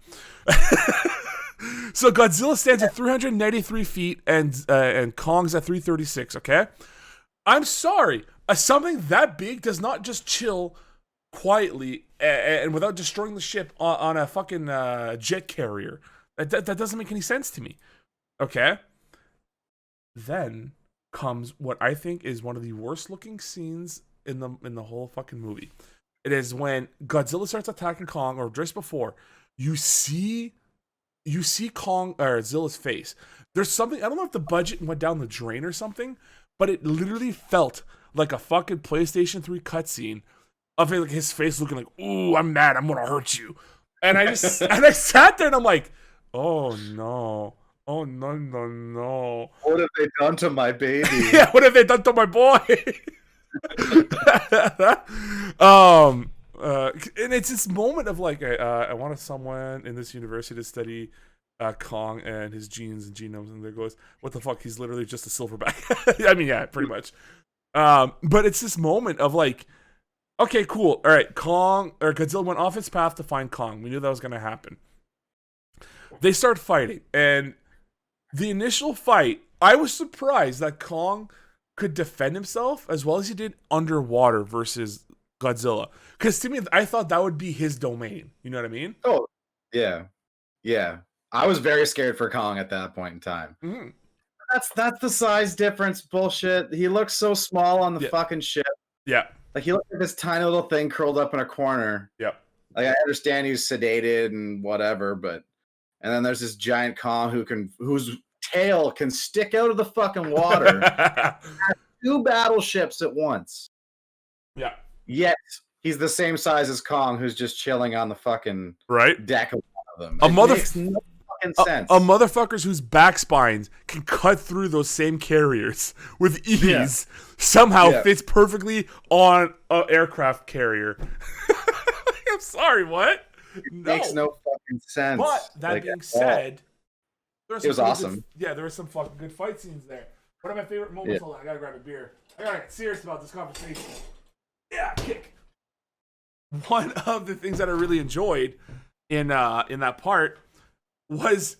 So Godzilla stands at 393 feet and Kong's at 336, okay? I'm sorry. Something that big does not just chill quietly and without destroying the ship on a fucking jet carrier. That doesn't make any sense to me. Okay? Then comes what I think is one of the worst looking scenes in the whole fucking movie. It is when Godzilla starts attacking Kong, or just before, you see Kong or Zilla's face. There's something, I don't know if the budget went down the drain or something, but it literally felt like a fucking PlayStation 3 cutscene of like his face looking like, ooh, I'm mad, I'm gonna hurt you. And I just and I sat there and I'm like, oh no. Oh no. What have they done to my baby? Yeah, what have they done to my boy? And it's this moment of like, I wanted someone in this university to study Kong and his genes and genomes, and there goes, what the fuck? He's literally just a silverback. I mean, yeah, pretty much. But it's this moment of like, okay, cool. All right, Godzilla went off its path to find Kong. We knew that was gonna happen. They start fighting, and the initial fight, I was surprised that Kong could defend himself as well as he did underwater versus Godzilla. Because to me, I thought that would be his domain. You know what I mean? Oh, yeah. Yeah. I was very scared for Kong at that point in time. Mm-hmm. That's the size difference bullshit. He looks so small on the fucking ship. Yeah. Like, he looks like this tiny little thing curled up in a corner. Yeah. Like, I understand he's sedated and whatever, but... And then there's this giant Kong whose tail can stick out of the fucking water. Has 2 battleships at once. Yeah. Yet he's the same size as Kong, who's just chilling on the fucking deck of one of them. Makes no fucking sense. A motherfuckers whose back spines can cut through those same carriers with ease somehow fits perfectly on an aircraft carrier. I'm sorry, what? Makes no fucking sense. But that being said, it was awesome. There were some fucking good fight scenes there. One of my favorite moments. Hold on, I gotta grab a beer. I gotta get serious about this conversation. Yeah, kick. One of the things that I really enjoyed in that part was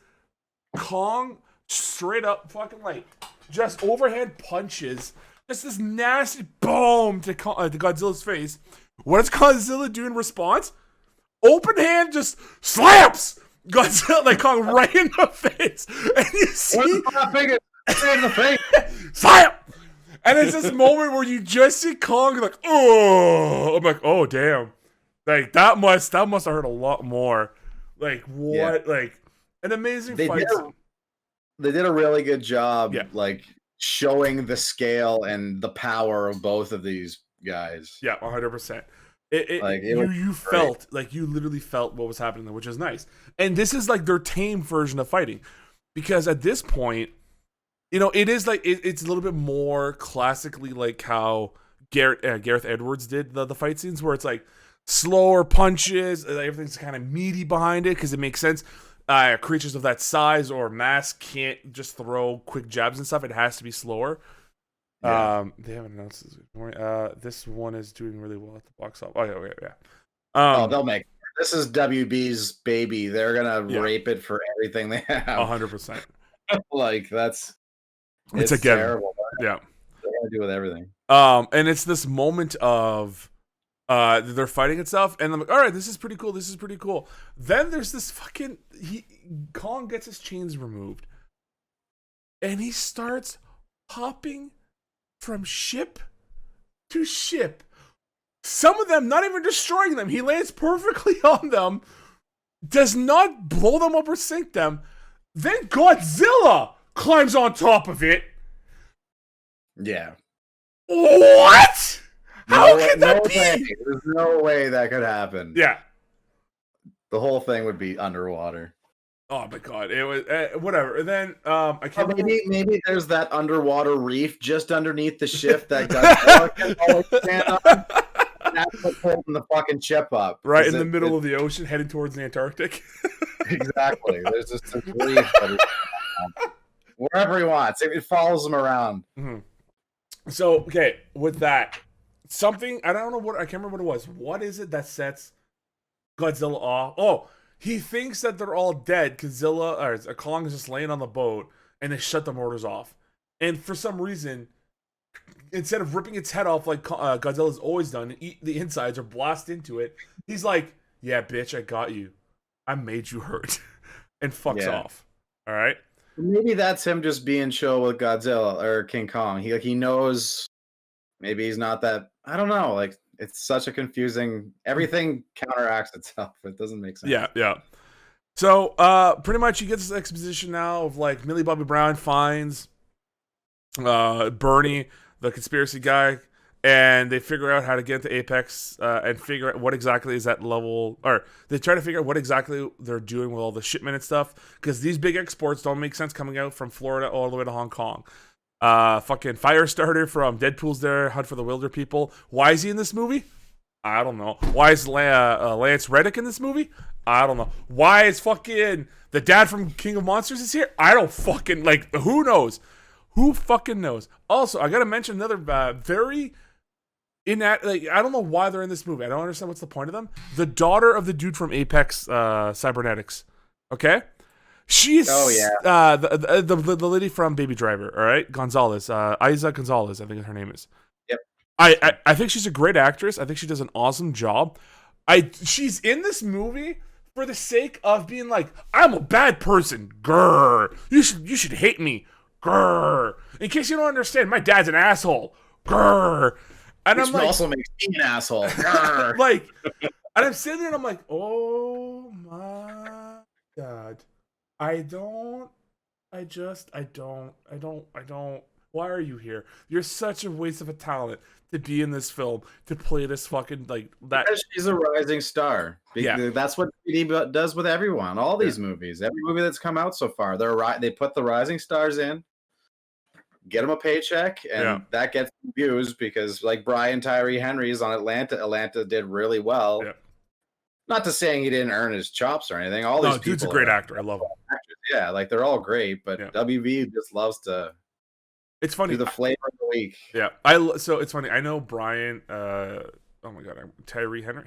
Kong straight up fucking like just overhand punches, just this nasty boom to Godzilla's face. What does Godzilla do in response? Open hand just slaps Godzilla like Kong right in the face, and you see in the face, slap. And it's this moment where you just see Kong like, oh, I'm like, oh damn, like that must have hurt a lot more. Like what? Like an amazing fight. They did a really good job, like showing the scale and the power of both of these guys. Yeah, 100%. You felt like you literally felt what was happening there, which is nice. And this is like their tame version of fighting, because at this point, you know, it is like it's a little bit more classically like how Gareth Edwards did the fight scenes, where it's like slower punches, everything's kind of meaty behind it because it makes sense. Creatures of that size or mass can't just throw quick jabs and stuff. It has to be slower. Yeah. They haven't announced this. This one is doing really well at the box office. Oh yeah. They'll make it. This is WB's baby. They're gonna rape it for everything they have. 100%. Like it's again, terrible. Yeah, they're gonna do with everything. And it's this moment of they're fighting itself, and I'm like, all right, this is pretty cool. This is pretty cool. Then there's this fucking Kong gets his chains removed, and he starts hopping from ship to ship. Some of them not even destroying them. He lands perfectly on them, does not blow them up or sink them. Then Godzilla climbs on top of it. Yeah. What? How could that be? There's no way that could happen. Yeah. The whole thing would be underwater. Oh my god, it was whatever. And then I can't. Maybe there's that underwater reef just underneath the ship that Godzilla can always stand on. That's what's holding the fucking ship up. Right in the middle of the ocean, heading towards the Antarctic. Exactly. There's just a reef that is wherever he wants. It follows him around. Mm-hmm. So, okay, with that, something, I don't know what, I can't remember what it was. What is it that sets Godzilla off? Oh, he thinks that they're all dead because Kong is just laying on the boat and they shut the motors off. And for some reason, instead of ripping its head off like Godzilla's always done and eat the insides or blast into it, he's like, yeah, bitch, I got you. I made you hurt. And fucks off. All right? Maybe that's him just being chill with Godzilla or King Kong. He knows maybe he's not that. I don't know. Like, it's such a confusing. Everything counteracts itself. It doesn't make sense. Yeah. So, pretty much, he gets this exposition now of like Millie Bobby Brown finds Bernie, the conspiracy guy, and they figure out how to get into Apex and figure out what exactly is that level, or they try to figure out what exactly they're doing with all the shipment and stuff, because these big exports don't make sense coming out from Florida all the way to Hong Kong. Fucking Firestarter from Deadpool's there, Hunt for the Wilder People. Why is he in this movie? I don't know. Why is Lance Reddick in this movie? I don't know. Why is fucking the dad from King of Monsters is here? I don't fucking, like, who knows? Who fucking knows? Also, I gotta mention another very like, I don't know why they're in this movie. I don't understand what's the point of them. The daughter of the dude from Apex Cybernetics. Okay? She's the lady from Baby Driver, all right? Gonzalez. Aiza Gonzalez, I think her name is. Yep. I think she's a great actress. I think she does an awesome job. She's in this movie for the sake of being like, I'm a bad person. Grr. You should hate me. Grr. In case you don't understand, my dad's an asshole. Grr. And which also makes me an asshole. Like, and I'm sitting there and I'm like, oh my God. I don't. Why are you here? You're such a waste of a talent to be in this film, to play this fucking, like, that. Because she's a rising star. Yeah. That's what he does with everyone. All these movies. Every movie that's come out so far, they put the rising stars in, get them a paycheck, and that gets views because, like, Brian Tyree Henry's on Atlanta. Atlanta did really well. Yeah. Not to saying he didn't earn his chops or anything. All these people. Dude's a great actor. I love him. Yeah, like, they're all great, but WB just loves to. It's funny. Do the flavor of the week. Yeah, so it's funny. I know Brian. Oh my God, Tyree Henry.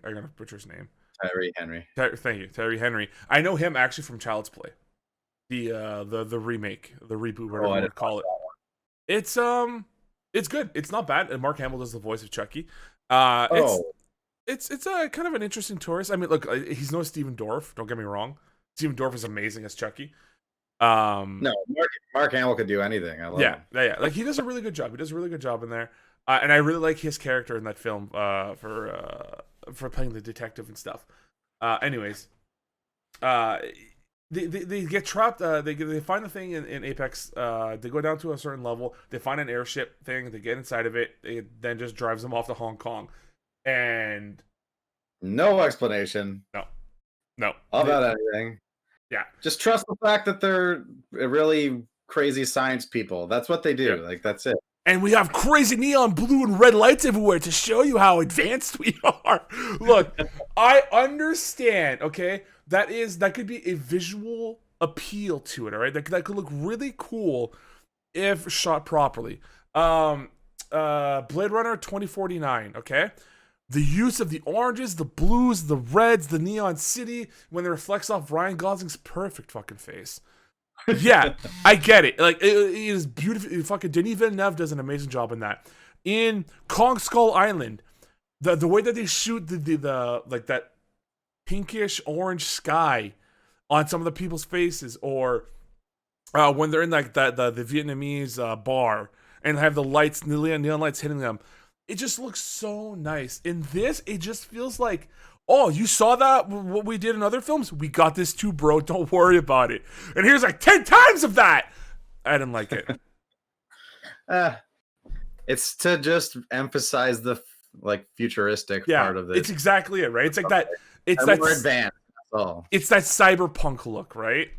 I gotta butcher his name. Tyree Henry. Thank you, Tyree Henry. I know him actually from Child's Play, the remake, the reboot, whatever you want to call it. It's good. It's not bad. And Mark Hamill does the voice of Chucky. It's a kind of an interesting tourist. I mean, look, he's no Steven Dorff. Don't get me wrong. Steven Dorff is amazing as Chucky. No, Mark Hamill could do anything. I love him. Yeah. Like, he does a really good job. He does a really good job in there. And I really like his character in that film for playing the detective and stuff. Anyways, they get trapped. They find the thing in Apex. They go down to a certain level. They find an airship thing. They get inside of it. It then just drives them off to Hong Kong. And no explanation. No. About anything. Yeah. Just trust the fact that they're really crazy science people. That's what they do. Yeah. Like, that's it. And we have crazy neon blue and red lights everywhere to show you how advanced we are. Look, I understand, okay? That could be a visual appeal to it, all right? That could look really cool if shot properly. Blade Runner 2049, okay? The use of the oranges, the blues, the reds, the neon city, when it reflects off Ryan Gosling's perfect fucking face. Yeah, I get it. Like, it is beautiful. Fucking Denis Villeneuve does an amazing job in that. In Kong Skull Island, the way that they shoot the like that pinkish orange sky on some of the people's faces, or when they're in like the Vietnamese bar and have the lights, the neon lights hitting them. It just looks so nice. In this, it just feels like, oh, you saw that? What we did in other films? We got this too, bro. Don't worry about it. And here's like 10 times of that. I didn't like it. It's to just emphasize the like futuristic part of this. It's exactly it, right? It's like that. It's that more advanced. That's all. It's that cyberpunk look, right?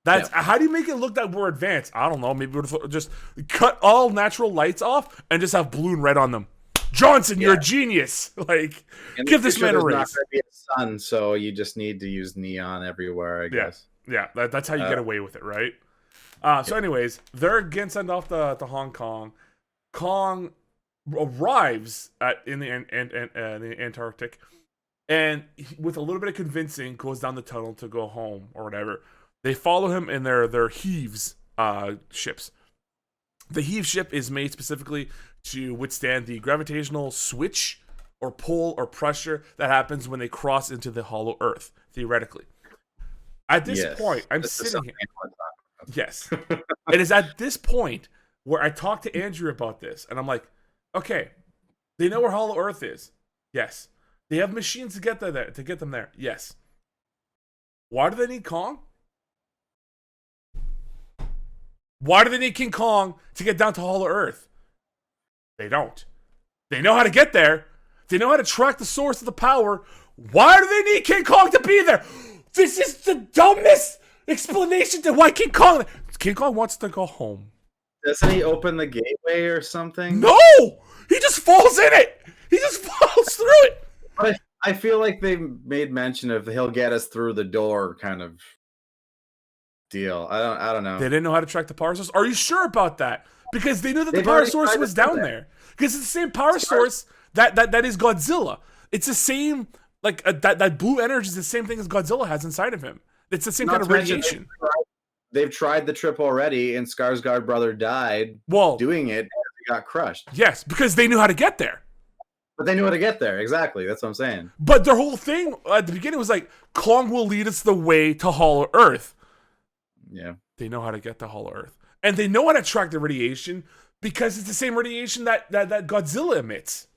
That's how do you make it look that we're advanced? I don't know. Maybe we'll just cut all natural lights off and just have blue and red on them. Johnson, you're a genius. Like, give this man a raise. There's not going to be a sun, so you just need to use neon everywhere, I guess. Yeah, that's how you get away with it, right? So anyways, they're again sent off to Hong Kong. Kong arrives in the Antarctic, and with a little bit of convincing, goes down the tunnel to go home or whatever. They follow him in their Heaves ships. The Heave ship is made specifically to withstand the gravitational switch or pull or pressure that happens when they cross into the hollow Earth, theoretically. At this point, I'm sitting here. Yes. It is at this point where I talked to Andrew about this, and I'm like, okay, they know where hollow Earth is. Yes. They have machines to get them there. Yes. Why do they need Kong? Why do they need King Kong to get down to hollow Earth? They don't. They know how to get there. They know how to track the source of the power. Why do they need King Kong to be there? This is the dumbest explanation to why King Kong wants to go home. Doesn't he open the gateway or something? No! He just falls in it! He just falls through it! But I feel like they made mention of he'll get us through the door kind of deal. I don't know. They didn't know how to track the power source? Are you sure about that? Because they knew that the power source was down there. Because it's the same power source that is Godzilla. It's the same, like, that blue energy is the same thing as Godzilla has inside of him. It's the same kind of radiation. They've tried the trip already, and Skarsgard brother died doing it, and he got crushed. Yes, because they knew how to get there. But they knew how to get there, exactly. That's what I'm saying. But their whole thing at the beginning was like, Kong will lead us the way to hollow Earth. Yeah. They know how to get to hollow Earth. And they know how to track the radiation because it's the same radiation that Godzilla emits.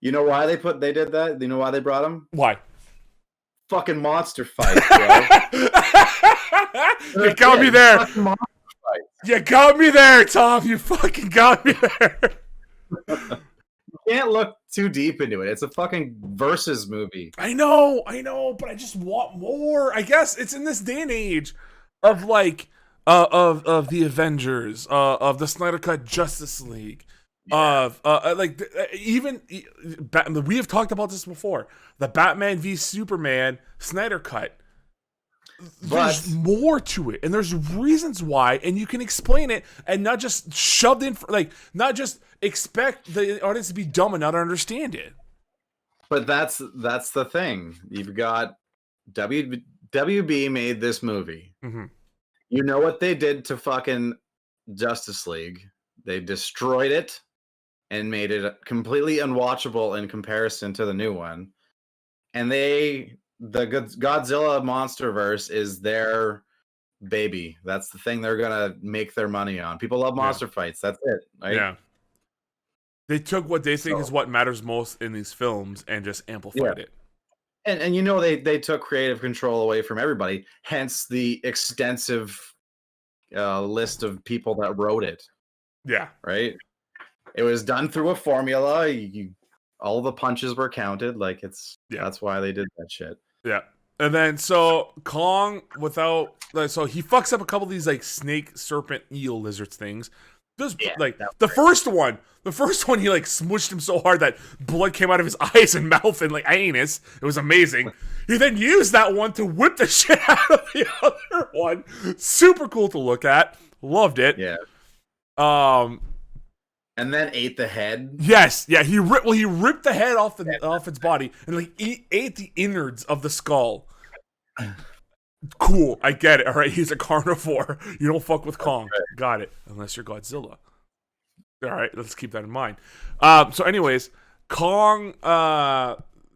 You know why they did that? You know why they brought him? Why? Fucking monster fight, bro. You got me there. You got me there, Tom. You fucking got me there. You can't look too deep into it. It's a fucking versus movie. I know, but I just want more. I guess it's in this day and age of like of the Avengers, of the Snyder Cut Justice League, of even we have talked about this before. The Batman v Superman Snyder Cut. There's more to it, and there's reasons why, and you can explain it, and not just shoved in, not just expect the audience to be dumb and not understand it. But that's the thing. You've got WB made this movie. Mm-hmm. You know what they did to fucking Justice League? They destroyed it and made it completely unwatchable in comparison to the new one. And the Godzilla Monsterverse is their baby. That's the thing they're gonna make their money on. People love monster fights. That's it. Right? Yeah. They took what they think is what matters most in these films and just amplified it. And you know they took creative control away from everybody. Hence the extensive list of people that wrote it. Yeah. Right. It was done through a formula. All the punches were counted. That's why they did that shit. Yeah. And then so Kong so he fucks up a couple of these like snake, serpent, eel, lizards things. The first one he like smushed him so hard that blood came out of his eyes and mouth and like anus. It was amazing. He then used that one to whip the shit out of the other one. Super cool to look at. Loved it. Yeah. And then ate the head. Yes, yeah. He ripped the head off its body and like ate the innards of the skull. Cool, I get it. All right, he's a carnivore. You don't fuck with Kong. Right. Got it. Unless you're Godzilla. All right, let's keep that in mind. So, anyways, Kong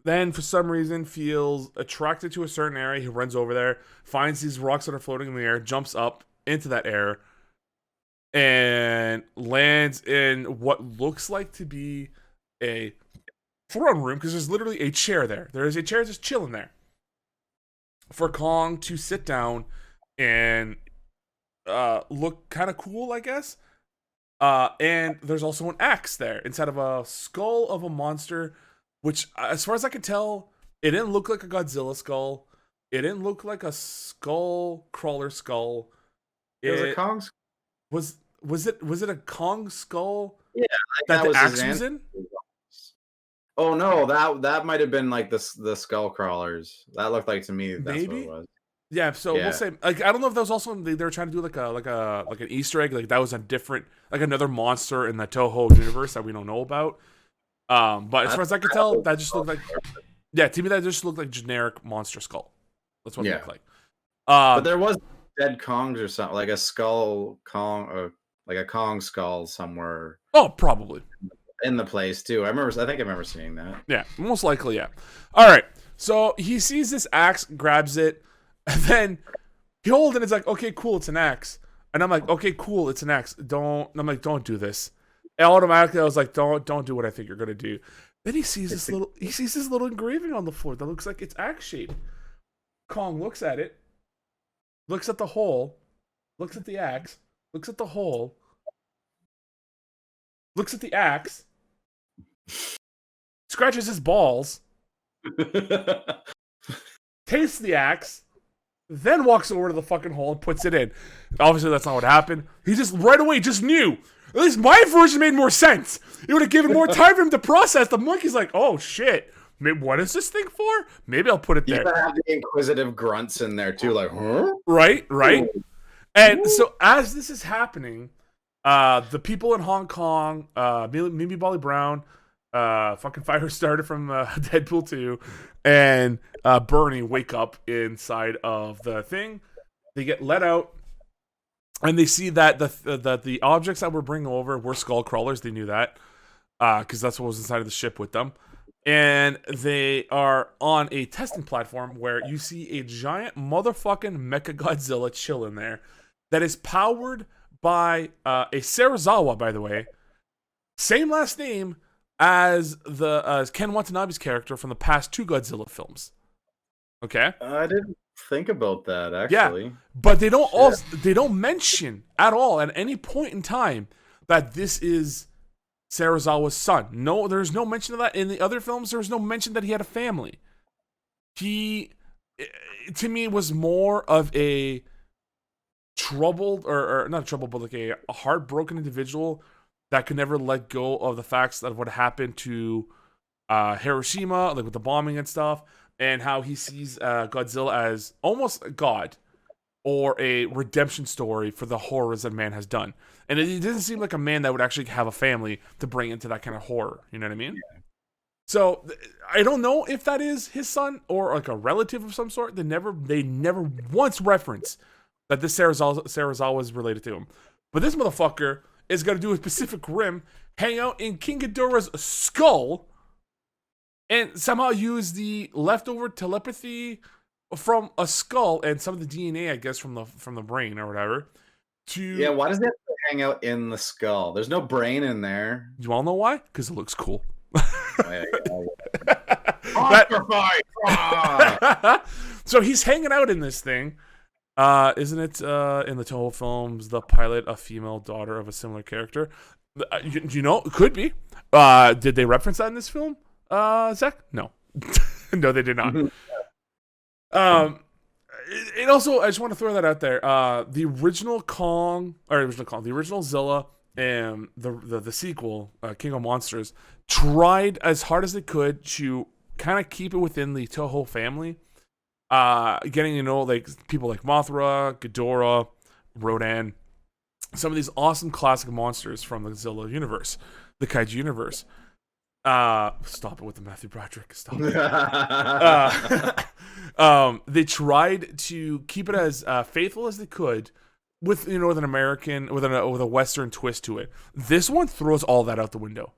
then for some reason feels attracted to a certain area. He runs over there, finds these rocks that are floating in the air, jumps up into that air, and lands in what looks like to be a throne room because there's literally a chair there. There is a chair just chilling there for Kong to sit down and look kind of cool, I guess. And there's also an axe there instead of a skull of a monster, which, as far as I could tell, it didn't look like a Godzilla skull. It didn't look like a skull crawler skull. It was a Kong skull. was it a Kong skull Yeah, that the was axe his was in? Oh no, that might have been like the skull crawlers. That looked like to me that's what it Maybe. was. Yeah, so we'll Yeah. say like I don't know if that was also they were trying to do like an Easter egg, like that was a different like another monster in the Toho universe that we don't know about. But as far as I could tell, that just looked like to me that just looked like generic monster skull. That's what it looked like. But there was dead Kongs or something, like a skull Kong, or like a Kong skull somewhere. Oh, probably in the place too. I think I remember seeing that. Yeah, most likely, yeah. All right, so he sees this axe, grabs it, and then he holds it. And it's like, okay, cool, it's an axe. And I'm like, okay, cool, it's an axe. Don't do this. And automatically, I was like, don't do what I think you're gonna do. Then he sees this little engraving on the floor that looks like it's axe shaped. Kong looks at it, looks at the hole, looks at the axe, looks at the hole, looks at the axe, scratches his balls, tastes the axe, then walks over to the fucking hole and puts it in. Obviously, that's not what happened. He just right away just knew. At least my version made more sense. It would have given more time for him to process. The monkey's like, oh shit. What is this thing for? Maybe I'll put it there. You gotta have the inquisitive grunts in there too, like, huh? Right. And so as this is happening, the people in Hong Kong, Mimi Bolly Brown, fucking Firestarter from Deadpool 2, and Bernie wake up inside of the thing. They get let out, and they see that the objects that we're bringing over were skull crawlers. They knew that because that's what was inside of the ship with them. And they are on a testing platform where you see a giant motherfucking Mecha Godzilla chilling there that is powered by a Serizawa, by the way. Same last name as Ken Watanabe's character from the past 2 Godzilla films. Okay? I didn't think about that, actually. Yeah, but they don't mention at all at any point in time that this is Serizawa's son. No, there's no mention of that. In the other films, there was no mention that he had a family. He, to me, was more of a troubled, or not troubled, but like a heartbroken individual that could never let go of the facts of what happened to Hiroshima, like with the bombing and stuff, and how he sees Godzilla as almost a god or a redemption story for the horrors that man has done. And it doesn't seem like a man that would actually have a family to bring into that kind of horror. You know what I mean? Yeah. So I don't know if that is his son or like a relative of some sort. They never once reference that this Serizawa is related to him. But this motherfucker is going to do a Pacific Rim, hang out in King Ghidorah's skull, and somehow use the leftover telepathy from a skull and some of the DNA, I guess, from the brain or whatever. Why does that hang out in the skull? There's no brain in there. You all know why? Because it looks cool. So he's hanging out in this thing. Isn't it in the Toho films, the pilot, a female daughter of a similar character? You know, it could be. Did they reference that in this film, Zach? No. No, they did not. It also, I just want to throw that out there. The original Zilla and the sequel, King of Monsters, tried as hard as they could to kind of keep it within the Toho family. Getting to know like people like Mothra, Ghidorah, Rodan, some of these awesome classic monsters from the Godzilla universe, the Kaiju universe. Stop it with the Matthew Broderick. Stop it. They tried to keep it as faithful as they could with Northern American, with a Western twist to it. This one throws all that out the window.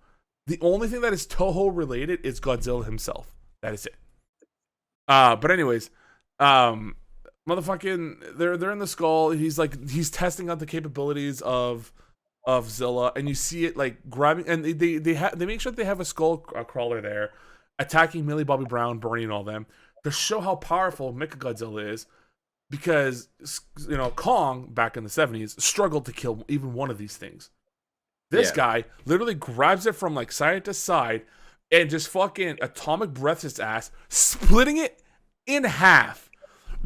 The only thing that is Toho related is Godzilla himself. That is it. But anyways, motherfucking, they're in the skull. He's testing out the capabilities of Zilla, and you see it like grabbing, and they make sure that they have a skull crawler there, attacking Millie Bobby Brown, Bernie, and all them to show how powerful Mechagodzilla is, because Kong back in the 70s struggled to kill even one of these things. This guy literally grabs it from like side to side and just fucking atomic breaths its ass, splitting it in half,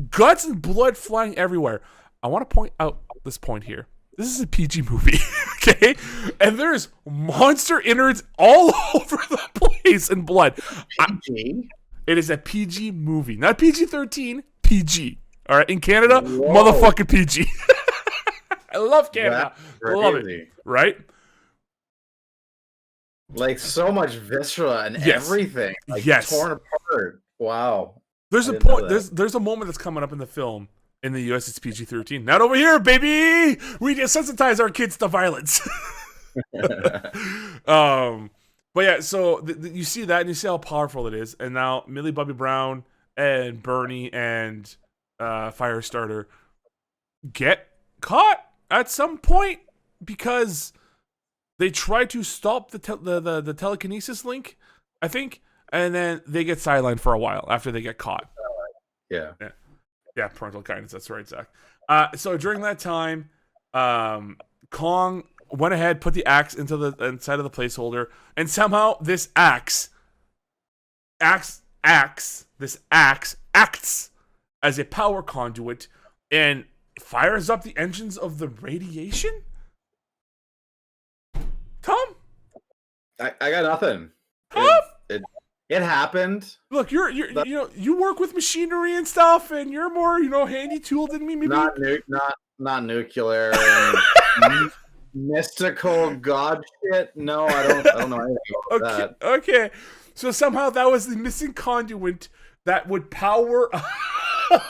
guts and blood flying everywhere. I want to point out this point here. this is a PG movie, okay? And there's monster innards all over the place and blood. PG? It is a PG movie, not PG-13, PG. All right, in Canada, Whoa. motherfucking PG. I love Canada. That's Love it, crazy. right? Like so much viscera and everything. Like torn apart. Wow. There's a point. There's a moment that's coming up in the film. In the US, it's PG-13. Not over here, baby. We desensitize our kids to violence. But yeah, so you see that, and you see how powerful it is. And now Millie Bobby Brown and Bernie and Firestarter get caught at some point because they try to stop the telekinesis link, I think, and then they get sidelined for a while after they get caught. Yeah, parental guidance. That's right, Zach. So during that time, Kong went ahead, put the axe into the inside of the placeholder, and somehow this axe acts as a power conduit and fires up the engines of the radiation. Tom, I got nothing. Tom. It happened. Look, you work with machinery and stuff, and you're more handy tool than me. Maybe not nuclear and mystical god shit. No, I don't know anything about that. Okay, so somehow that was the missing conduit that would power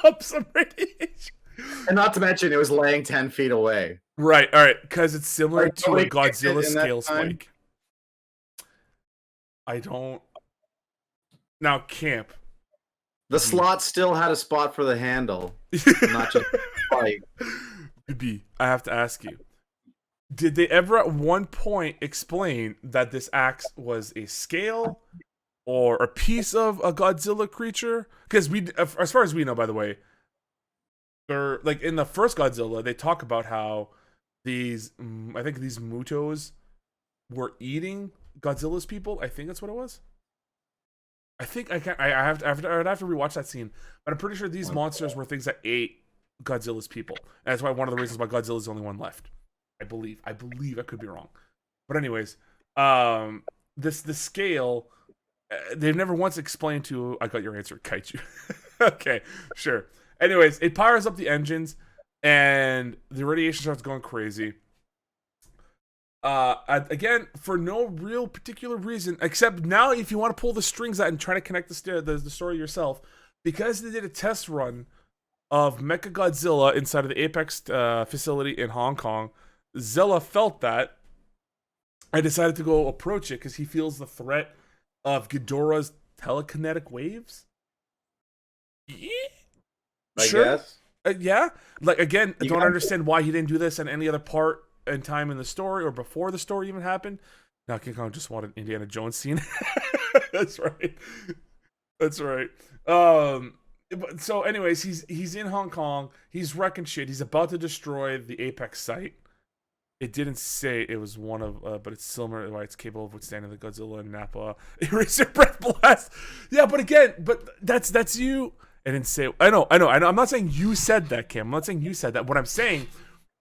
up some radiation. And not to mention, it was laying 10 feet away. Right. All right, because it's similar Like, to a Godzilla scale spike. I don't. Now, Camp. The slot still had a spot for the handle, not just spike. B, I have to ask you. Did they ever at one point explain that this axe was a scale or a piece of a Godzilla creature? Because as far as we know, by the way, they're like in the first Godzilla, they talk about how these Mutos were eating Godzilla's people. I think that's what it was. I think I'd have to rewatch that scene, but I'm pretty sure these monsters were things that ate Godzilla's people. And that's why one of the reasons why Godzilla's the only one left. I believe. I could be wrong. But anyways, the scale, they've never once explained to. I got your answer, Kaiju. Okay, sure. Anyways, it powers up the engines, and the radiation starts going crazy. Again, for no real particular reason, except now if you want to pull the strings out and try to connect the story yourself, because they did a test run of Mechagodzilla inside of the Apex facility in Hong Kong, Zilla felt that and decided to go approach it because he feels the threat of Ghidorah's telekinetic waves. Yeah. I guess. Yeah. Like, again, I don't understand why he didn't do this in any other part and time in the story or before the story even happened. Now King Kong just wanted an Indiana Jones scene. That's right. So anyways, he's in Hong Kong. He's wrecking shit. He's about to destroy the Apex site. It didn't say it was one of, but it's similar. Why it's capable of withstanding the Godzilla and Nappa Eraser Breath Blast. Yeah, but again, that's you. I didn't say. I know. I'm not saying you said that, Cam. I'm not saying you said that. What I'm saying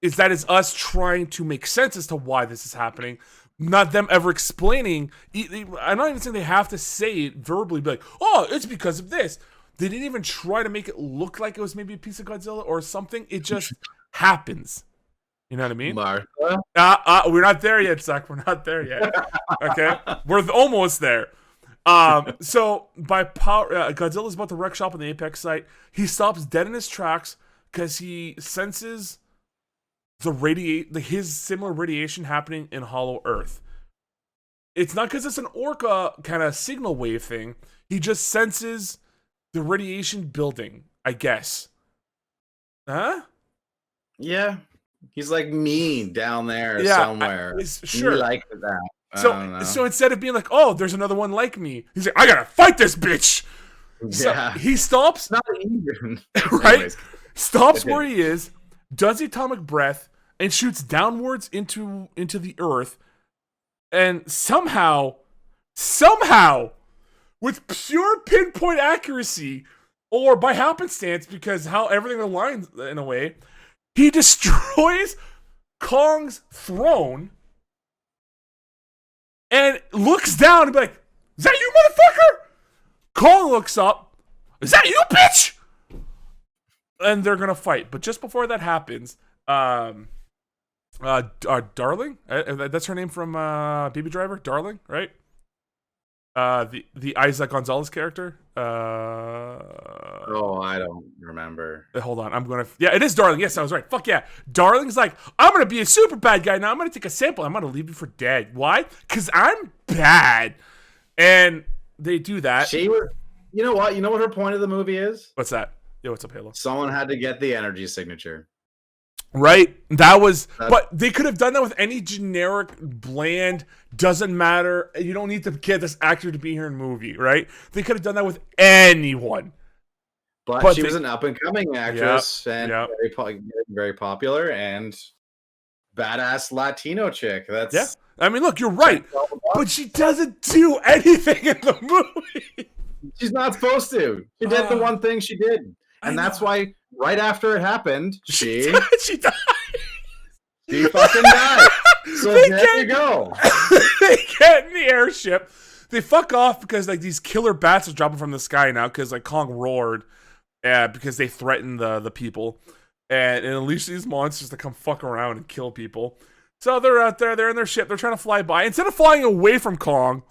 is that is us trying to make sense as to why this is happening, not them ever explaining. I'm not even saying they have to say it verbally, be like, oh, it's because of this. They didn't even try to make it look like it was maybe a piece of Godzilla or something. It just happens. You know what I mean? Martha? We're not there yet, Zach. We're not there yet. Okay? We're almost there. So by power, Godzilla's about to wreck shop on the Apex site. He stops dead in his tracks because he senses his similar radiation happening in Hollow Earth. It's not because it's an Orca kind of signal wave thing. He just senses the radiation building, I guess. Huh? Yeah. He's like me down there somewhere. Sure. You like that. So instead of being like, oh, there's another one like me, he's like, I gotta fight this bitch. Yeah. So he stops. Not even. Right? Anyways. Stops where he is, does the atomic breath, and shoots downwards into the earth. And somehow, with pure pinpoint accuracy, or by happenstance, because how everything aligns in a way, he destroys Kong's throne and looks down and be like, "Is that you, motherfucker?" Kong looks up, "Is that you, bitch?" And they're gonna fight. But just before that happens, Darling, that's her name from Baby Driver, Darling, right? The Aiza Gonzalez character. I don't remember. Hold on, yeah, it is Darling. Yes, I was right. Fuck yeah, Darling's like, "I'm gonna be a super bad guy now. I'm gonna take a sample. I'm gonna leave you for dead. Why? Because I'm bad." And they do that. She was. You know what? You know what her point of the movie is? What's that? Yeah, what's up, Halo? Someone had to get the energy signature. Right? But they could have done that with any generic, bland, doesn't matter. You don't need to get this actor to be here in a movie, right? They could have done that with anyone. But she was an up-and-coming actress and very popular and badass Latino chick. Yeah. I mean, look, you're right. But she doesn't do anything in the movie. She's not supposed to. She did the one thing she did. And that's why right after it happened, she died. She fucking died. So there you go. They get in the airship. They fuck off because like these killer bats are dropping from the sky now because like Kong roared because they threatened the people. And it unleashed these monsters to come fuck around and kill people. So they're out there, they're in their ship, they're trying to fly by. Instead of flying away from Kong,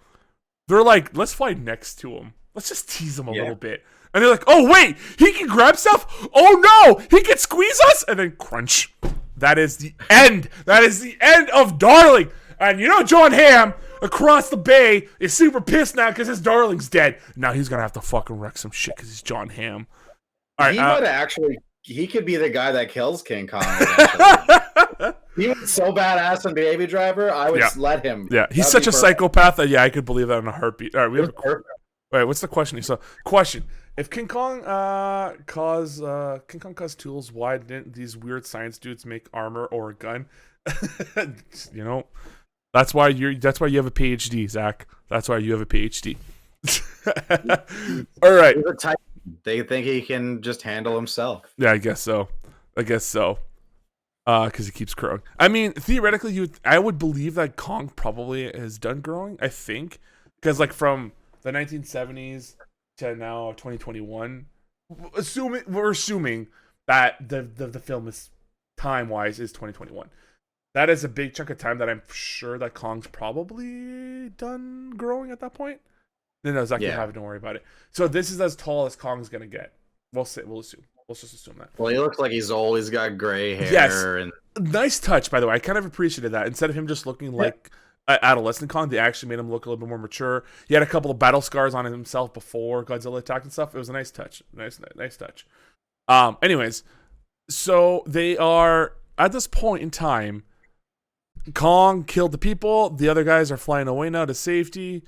they're like, let's fly next to him. Let's just tease him a little bit. And they're like, oh, wait, he can grab stuff? Oh, no, he can squeeze us? And then crunch. That is the end. That is the end of Darling. And you know John Hamm across the bay is super pissed now because his Darling's dead. Now he's going to have to fucking wreck some shit because he's John Hamm. All right, he could be the guy that kills King Kong. He was so badass in Baby Driver, I would let him. Yeah, he's such a psychopath that, I could believe that in a heartbeat. All right, wait, what's the question? So, question. If King Kong caused tools, why didn't these weird science dudes make armor or a gun? You know, that's why you have a PhD, Zach. That's why you have a PhD. All right. They think he can just handle himself. Yeah, I guess so. Because he keeps growing. I mean, theoretically, I would believe that Kong probably is done growing. I think because like from the 1970s to now 2021, we're assuming that the film is time-wise is 2021. That is a big chunk of time that I'm sure that Kong's probably done growing at that point. No, Zach, don't worry about it. So this is as tall as Kong's gonna get. We'll assume. Let's just assume that. Well, he looks like he's old. He's got gray hair. Yes. And nice touch, by the way. I kind of appreciated that. Instead of him just looking like adolescent Kong, they actually made him look a little bit more mature. He had a couple of battle scars on himself before Godzilla attacked and stuff. It was a nice touch. Nice touch. Anyways, so they are at this point in time. Kong killed the people. The other guys are flying away now to safety.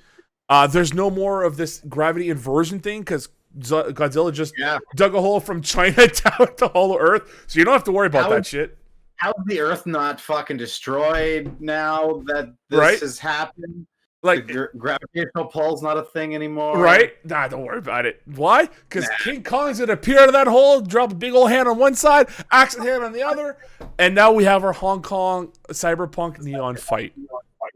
There's no more of this gravity inversion thing because Godzilla just dug a hole from China down to Hollow Earth, so you don't have to worry about that shit. How's the Earth not fucking destroyed now that this has happened? Like, the gravitational pull's not a thing anymore. Right? Nah, don't worry about it. Why? Because King Kong's gonna appear out of that hole, drop a big old hand on one side, axe hand on the other, and now we have our Hong Kong cyberpunk neon fight.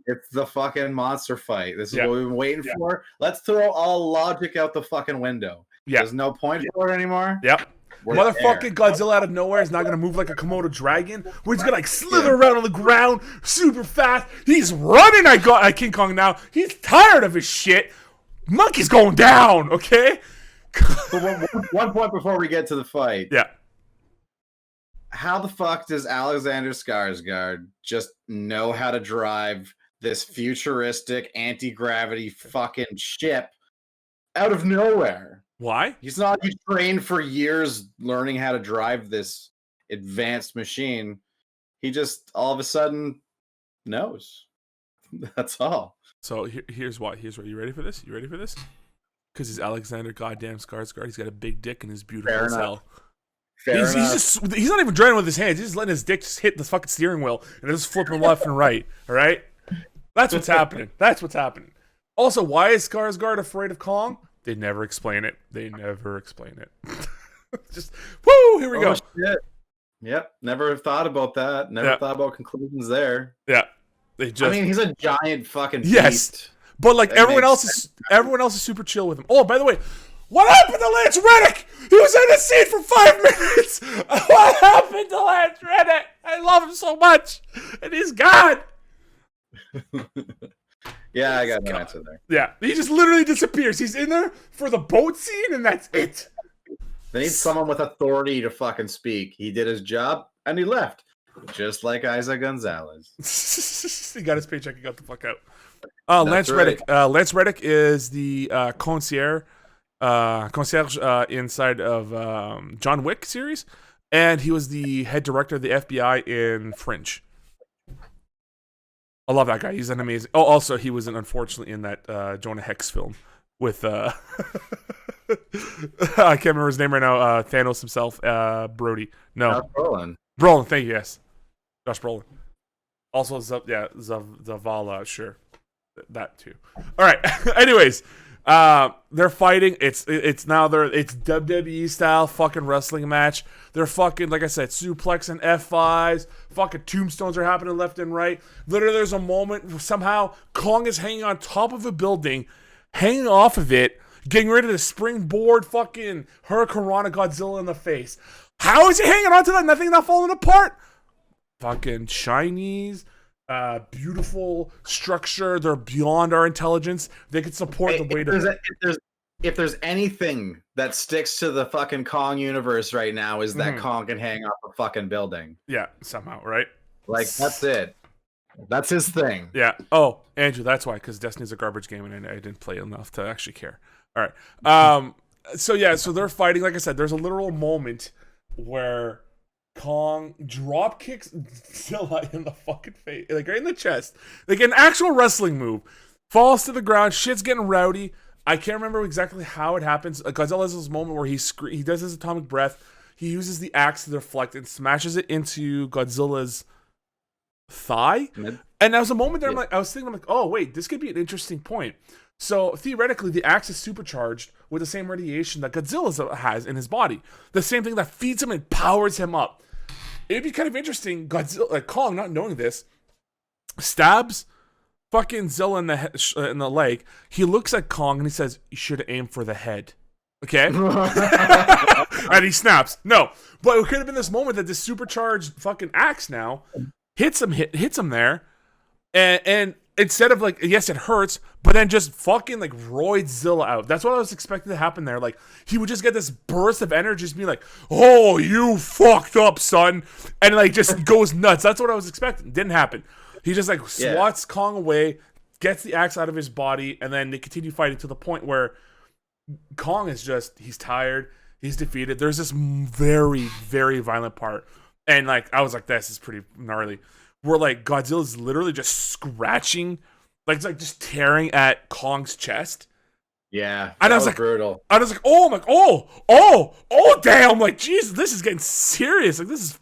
It's the fucking monster fight. This is what we've been waiting for. Let's throw all logic out the fucking window. Yeah. There's no point for it anymore. Yep. Motherfucking Godzilla out of nowhere is not going to move like a Komodo dragon. Where he's going to like slither around on the ground super fast. He's running at King Kong now. He's tired of his shit. Monkey's going down, okay? one point before we get to the fight. Yeah. How the fuck does Alexander Skarsgard just know how to drive this futuristic anti-gravity fucking ship out of nowhere? Why? He's trained for years learning how to drive this advanced machine. He just all of a sudden knows. That's all. So here's why. You ready for this? Because he's Alexander goddamn Skarsgard. He's got a big dick and he's beautiful as hell. He's not even driving with his hands. He's just letting his dick just hit the fucking steering wheel and just flipping left and right. All right? That's what's happening. Also, why is Skarsgård afraid of Kong? They never explain it. Just, woo, here we go. Shit. Yep. Never thought about that. Never thought about conclusions there. Yeah. They just. I mean, he's a giant fucking yes, beast. but like everyone else is super chill with him. Oh, by the way, what happened to Lance Reddick? He was in the scene for 5 minutes. What happened to Lance Reddick? I love him so much, and he's gone. Yeah, I got no answer there. Yeah, he just literally disappears. He's in there for the boat scene, and that's it. They need someone with authority to fucking speak. He did his job, and he left. Just like Aiza Gonzalez. He got his paycheck and got the fuck out. Lance Reddick. Lance Reddick is the concierge inside of John Wick series, and he was the head director of the FBI in Fringe. I love that guy. He's an amazing. Oh, also he was unfortunately in that Jonah Hex film with I can't remember his name right now. Thanos himself, Brody. No, Brolin. Brolin. Thank you. Yes, Josh Brolin. Also, Zavala. Sure, that too. All right. Anyways, they're fighting. It's WWE style fucking wrestling match. They're fucking, like I said, suplex and F5s. Fucking tombstones are happening left and right. Literally, there's a moment where somehow Kong is hanging on top of a building, hanging off of it, getting ready to springboard fucking Hurricanrana Godzilla in the face. How is he hanging on to that? Nothing not falling apart? Fucking Chinese, beautiful structure. They're beyond our intelligence. They could support the weight of it. If there's anything that sticks to the fucking Kong universe right now is that Kong can hang off a fucking building. Yeah, somehow, right? Like, that's it. That's his thing. Yeah. Oh, Andrew, that's why, because Destiny's a garbage game and I didn't play enough to actually care. All right. So they're fighting. Like I said, there's a literal moment where Kong drop kicks Zilla in the fucking face, like right in the chest, like an actual wrestling move, falls to the ground. Shit's getting rowdy. I can't remember exactly how it happens. Godzilla has this moment where he does his atomic breath. He uses the axe to deflect and smashes it into Godzilla's thigh. And there was a moment there, I was thinking, oh wait, this could be an interesting point. So theoretically, the axe is supercharged with the same radiation that Godzilla has in his body. The same thing that feeds him and powers him up. It'd be kind of interesting. Kong, not knowing this, stabs fucking Zilla in the leg. He looks at Kong and he says, "You should have aimed for the head." Okay? And he snaps. No. But it could have been this moment that this supercharged fucking axe now hits him there. And instead of like, yes, it hurts, but then just fucking like roids Zilla out. That's what I was expecting to happen there. Like, he would just get this burst of energy, just be like, "Oh, you fucked up, son," and like just goes nuts. That's what I was expecting. Didn't happen. He just like swats Kong away, gets the axe out of his body, and then they continue fighting to the point where Kong is he's tired, he's defeated. There's this very, very violent part, and like I was like, this is pretty gnarly. Where like Godzilla's literally just scratching, like it's like just tearing at Kong's chest. Yeah, and I was like, brutal. I was like, oh, damn! Like, Jesus, this is getting serious. Like, this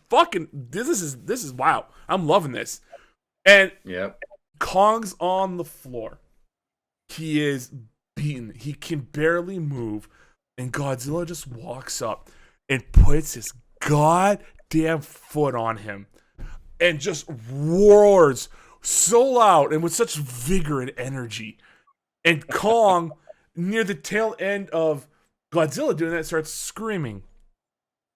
is wow. I'm loving this. And Kong's on the floor. He is beaten. He can barely move, and Godzilla just walks up and puts his goddamn foot on him. And just roars so loud and with such vigor and energy. And Kong, near the tail end of Godzilla doing that, starts screaming.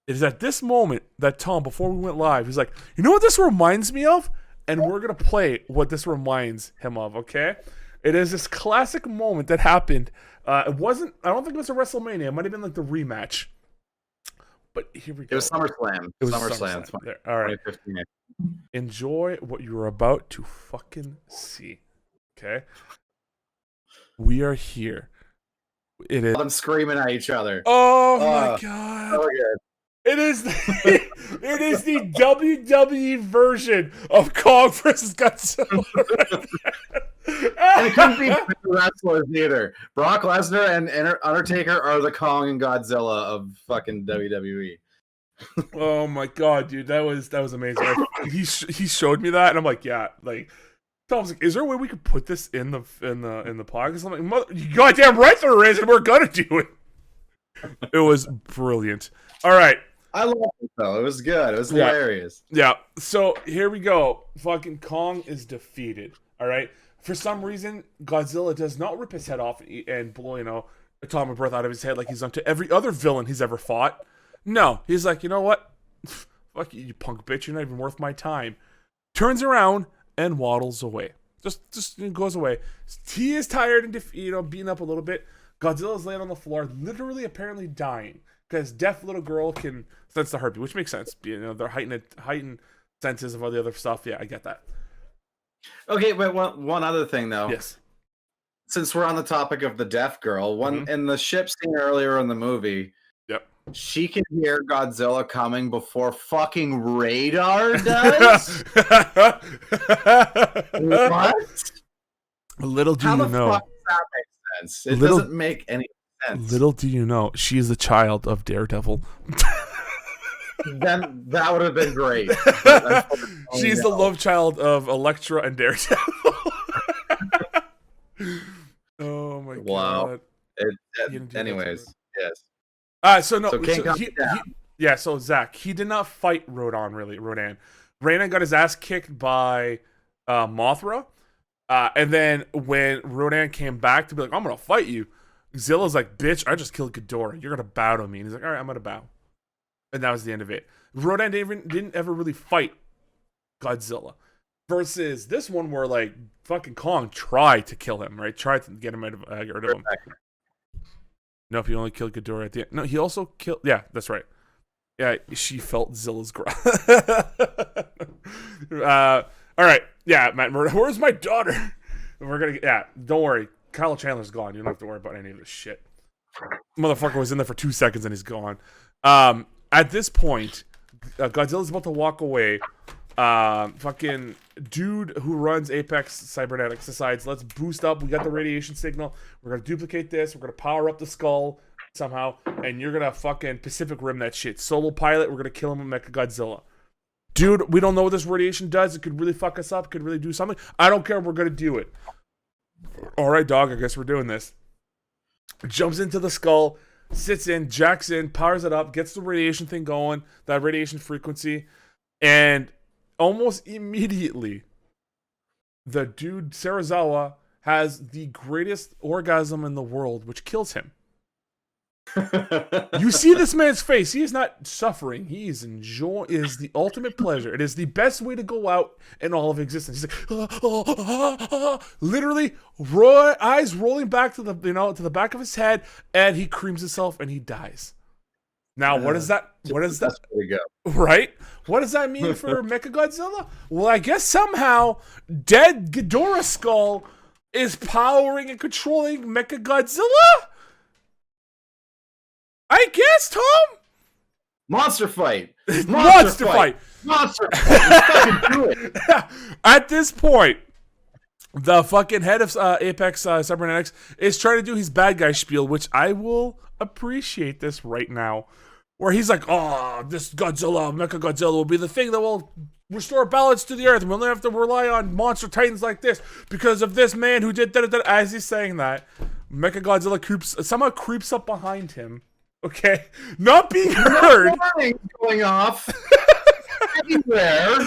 It is at this moment that Tom, before we went live, he's like, "You know what this reminds me of?" And we're going to play what this reminds him of, okay? It is this classic moment that happened. I don't think it was a WrestleMania. It might have been like the rematch. But here we go. It was SummerSlam. It was SummerSlam. All right. 2015. Enjoy what you're about to fucking see. Okay? We are here. It is. Them screaming at each other. Oh my god. So good. It is the WWE version of Kong versus Godzilla. And it couldn't be the wrestlers either. Brock Lesnar and Undertaker are the Kong and Godzilla of fucking WWE. Oh my god, dude, that was amazing. He showed me that, and I'm like, yeah, like Tom's like, is there a way we could put this in the podcast? I'm like, you goddamn right there is, and we're gonna do it. It was brilliant. All right, I loved it though. It was good. It was Yeah. hilarious. Yeah. So here we go. Fucking Kong is defeated. All right. For some reason, Godzilla does not rip his head off and blow, atomic breath out of his head like he's done to every other villain he's ever fought. No, he's like, you know what? Fuck you, you punk bitch. You're not even worth my time. Turns around and waddles away. Just goes away. He is tired and beaten up a little bit. Godzilla's laying on the floor, literally, apparently dying because deaf little girl can sense the heartbeat, which makes sense. They're heightened senses of all the other stuff. Yeah, I get that. Okay, but one other thing though. Yes. Since we're on the topic of the deaf girl, in the ship scene earlier in the movie, yep, she can hear Godzilla coming before fucking radar does. What? Little do How you the know. fuck does that make sense? It doesn't make any sense. Little do you know, she is the child of Daredevil. Then that would have been great. She's the love child of Elektra and Daredevil. Oh my god. Anyways, yes. So Zach, he did not fight Rodan. Rodan got his ass kicked by Mothra. And then when Rodan came back to be like, I'm gonna fight you, Zilla's like, bitch, I just killed Ghidorah. You're gonna bow to me. And he's like, all right, I'm gonna bow. And that was the end of it. Rodan didn't ever really fight Godzilla. Versus this one where like fucking Kong tried to kill him, right? Tried to get rid of him. Nope, he only killed Ghidorah at the end. No, he also killed. Yeah, that's right. Yeah, she felt Zilla's growth. All right, yeah, Matt. Where's my daughter? We're gonna. Yeah, don't worry. Kyle Chandler's gone. You don't have to worry about any of this shit. Motherfucker was in there for 2 seconds and he's gone. At this point, Godzilla's about to walk away. Fucking dude who runs Apex Cybernetics decides, let's boost up. We got the radiation signal. We're gonna duplicate this. We're gonna power up the skull somehow, and you're gonna fucking Pacific Rim that shit. Solo pilot. We're gonna kill him with Mechagodzilla. Dude, we don't know what this radiation does. It could really fuck us up. It could really do something. I don't care. We're gonna do it. All right, dog. I guess we're doing this. Jumps into the skull, sits in, jacks in, powers it up, gets the radiation thing going, that radiation frequency, and almost immediately, the dude Serizawa has the greatest orgasm in the world, which kills him. You see this man's face. He is not suffering. He is enjoying. It is the ultimate pleasure. It is the best way to go out in all of existence. He's like, literally, eyes rolling back to the back of his head, and he creams himself and he dies. Now, what is that? What is that? Right? What does that mean for Mechagodzilla? Well, I guess somehow dead Ghidorah skull is powering and controlling Mechagodzilla? I guess, Tom? Monster fight. Monster fight. Monster fight. Fucking do it. At this point, the fucking head of Apex Cybernetics is trying to do his bad guy spiel, which I will appreciate this right now. Where he's like, oh, this Godzilla, Mechagodzilla will be the thing that will restore balance to the earth. We'll never have to rely on monster titans like this because of this man who did that. As he's saying that, Mechagodzilla somehow creeps up behind him. Okay, not being heard. Going off anywhere.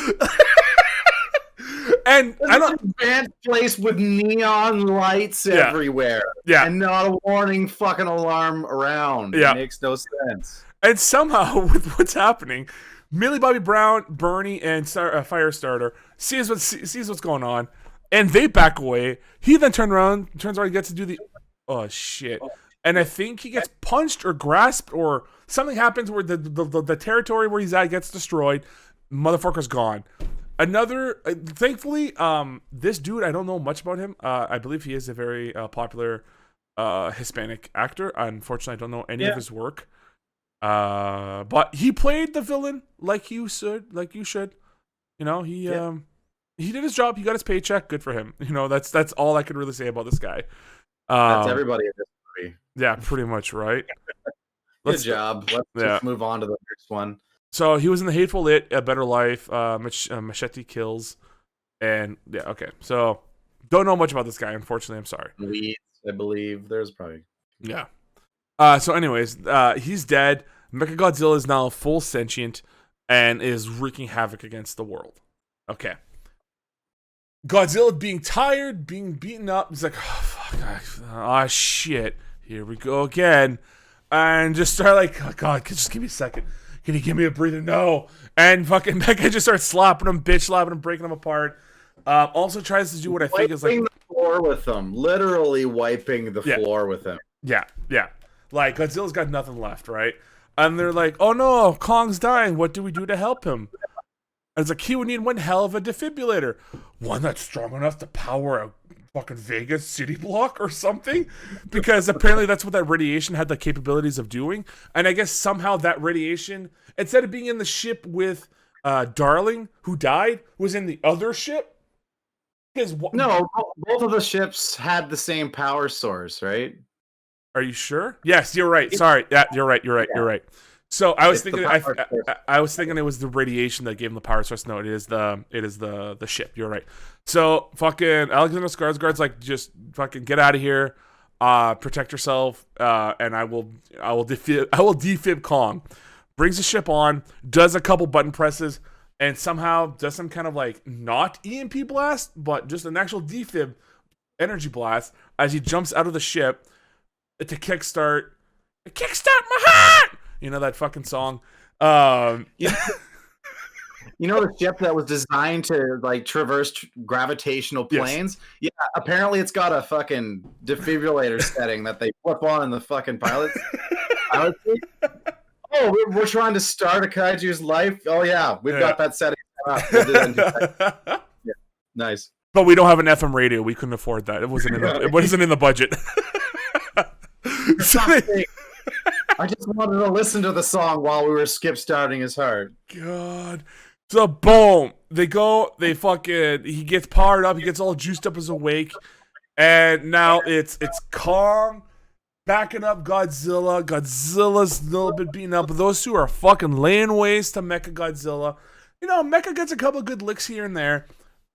And I don't. An advanced place with neon lights everywhere. Yeah, and not a warning fucking alarm around. Yeah, it makes no sense. And somehow, with what's happening, Millie Bobby Brown, Bernie, and Firestarter sees what's going on, and they back away. He then turns around, he gets to do the shit. And I think he gets punched or grasped or something happens where the territory where he's at gets destroyed. Motherfucker's gone. Thankfully, this dude, I don't know much about him. I believe he is a very popular Hispanic actor. Unfortunately, I don't know any of his work. But he played the villain like you should. You know, he did his job. He got his paycheck. Good for him. You know, that's all I could really say about this guy. That's everybody in this movie. Yeah, pretty much, right? Good job. Let's just move on to the next one. So he was in The Hateful Eight, A Better Life, Machete Kills, and yeah, okay. So don't know much about this guy, unfortunately. I'm sorry. Weeds, I believe. There's probably So anyways, he's dead. Mechagodzilla is now full sentient and is wreaking havoc against the world. Okay. Godzilla being tired, being beaten up, he's like, oh, fuck, shit, here we go again. And just start like, oh, God, just give me a second. Can you give me a breather? No. And fucking Mecha just starts slapping him, bitch slapping him, breaking him apart. Also tries to do what I think is like... Wiping the floor with him. Literally wiping the floor with him. Yeah. Like, Godzilla's got nothing left, right? And they're like, oh no, Kong's dying. What do we do to help him? And it's like, he would need one hell of a defibrillator. One that's strong enough to power a fucking Vegas city block or something. Because apparently that's what that radiation had the capabilities of doing. And I guess somehow that radiation, instead of being in the ship with Darling, who died, was in the other ship. No, both of the ships had the same power source, right? Are you sure? Yes, you're right. Sorry. Yeah, you're right. So I was thinking I was thinking it was the radiation that gave him the power source. No, it is the ship. You're right. So fucking Alexander Skarsgard's like, just fucking get out of here, protect yourself, and I will defib Kong. Brings the ship on, does a couple button presses, and somehow does some kind of like not EMP blast, but just an actual defib energy blast as he jumps out of the ship to kickstart my heart. You know that fucking song. You know the ship that was designed to like traverse gravitational planes? Yes. Yeah, apparently it's got a fucking defibrillator setting that they flip on in the fucking pilot seat. Oh, we're trying to start a kaiju's life. Oh yeah, we've got that setting up. We'll do that yeah, nice. But we don't have an FM radio. We couldn't afford that. It wasn't in the budget. I just wanted to listen to the song while we were skip starting his heart. God. So boom, he gets powered up, he gets all juiced up as a wake, and now it's Kong backing up Godzilla. Godzilla's a little bit beaten up, but those two are fucking laying waste to Mechagodzilla. You know, Mecha gets a couple good licks here and there,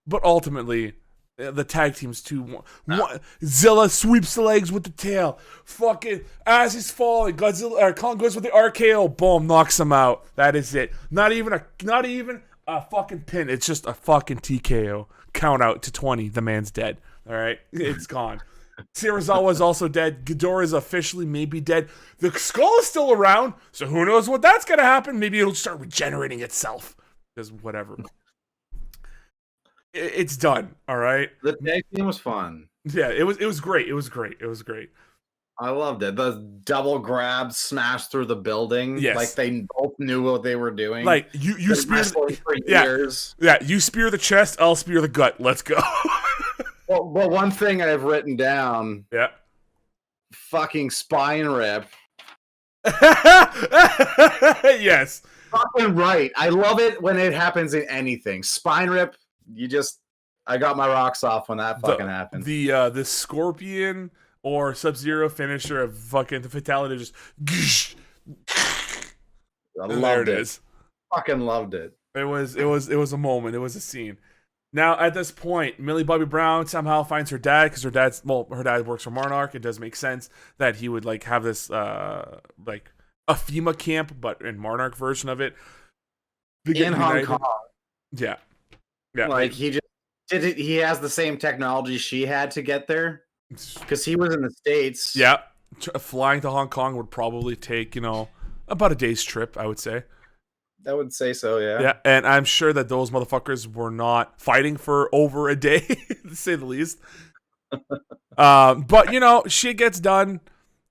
but ultimately the tag team's 2-1. Zilla sweeps the legs with the tail. Fucking as he's falling, Kong goes with the RKO. Boom, knocks him out. That is it. Not even a fucking pin. It's just a fucking TKO. Count out to 20. The man's dead. All right, it's gone. Serizawa is also dead. Ghidorah is officially maybe dead. The skull is still around, so who knows what that's gonna happen? Maybe it'll start regenerating itself. Because whatever. It's done. All right. The tag team was fun. Yeah, it was great. It was great. I loved it. The double grab smash through the building. Yes. Like they both knew what they were doing. Like you spear for years. Yeah, you spear the chest, I'll spear the gut. Let's go. Well, one thing I've written down. Yeah. Fucking spine rip. Yes. Fucking right. I love it when it happens in anything. Spine rip. I got my rocks off when that fucking happened. The Scorpion or Sub-Zero finisher of fucking the fatality just there it is. Fucking loved it. It was a moment. It was a scene. Now at this point, Millie Bobby Brown somehow finds her dad because her dad works for Monarch. It does make sense that he would like have this like a FEMA camp, but in Monarch version of it. In Hong Kong. Yeah. Like he has the same technology she had to get there because he was in the States. Yeah. Flying to Hong Kong would probably take, about a day's trip, I would say. I would say so, yeah. Yeah, and I'm sure that those motherfuckers were not fighting for over a day, to say the least. But, shit gets done,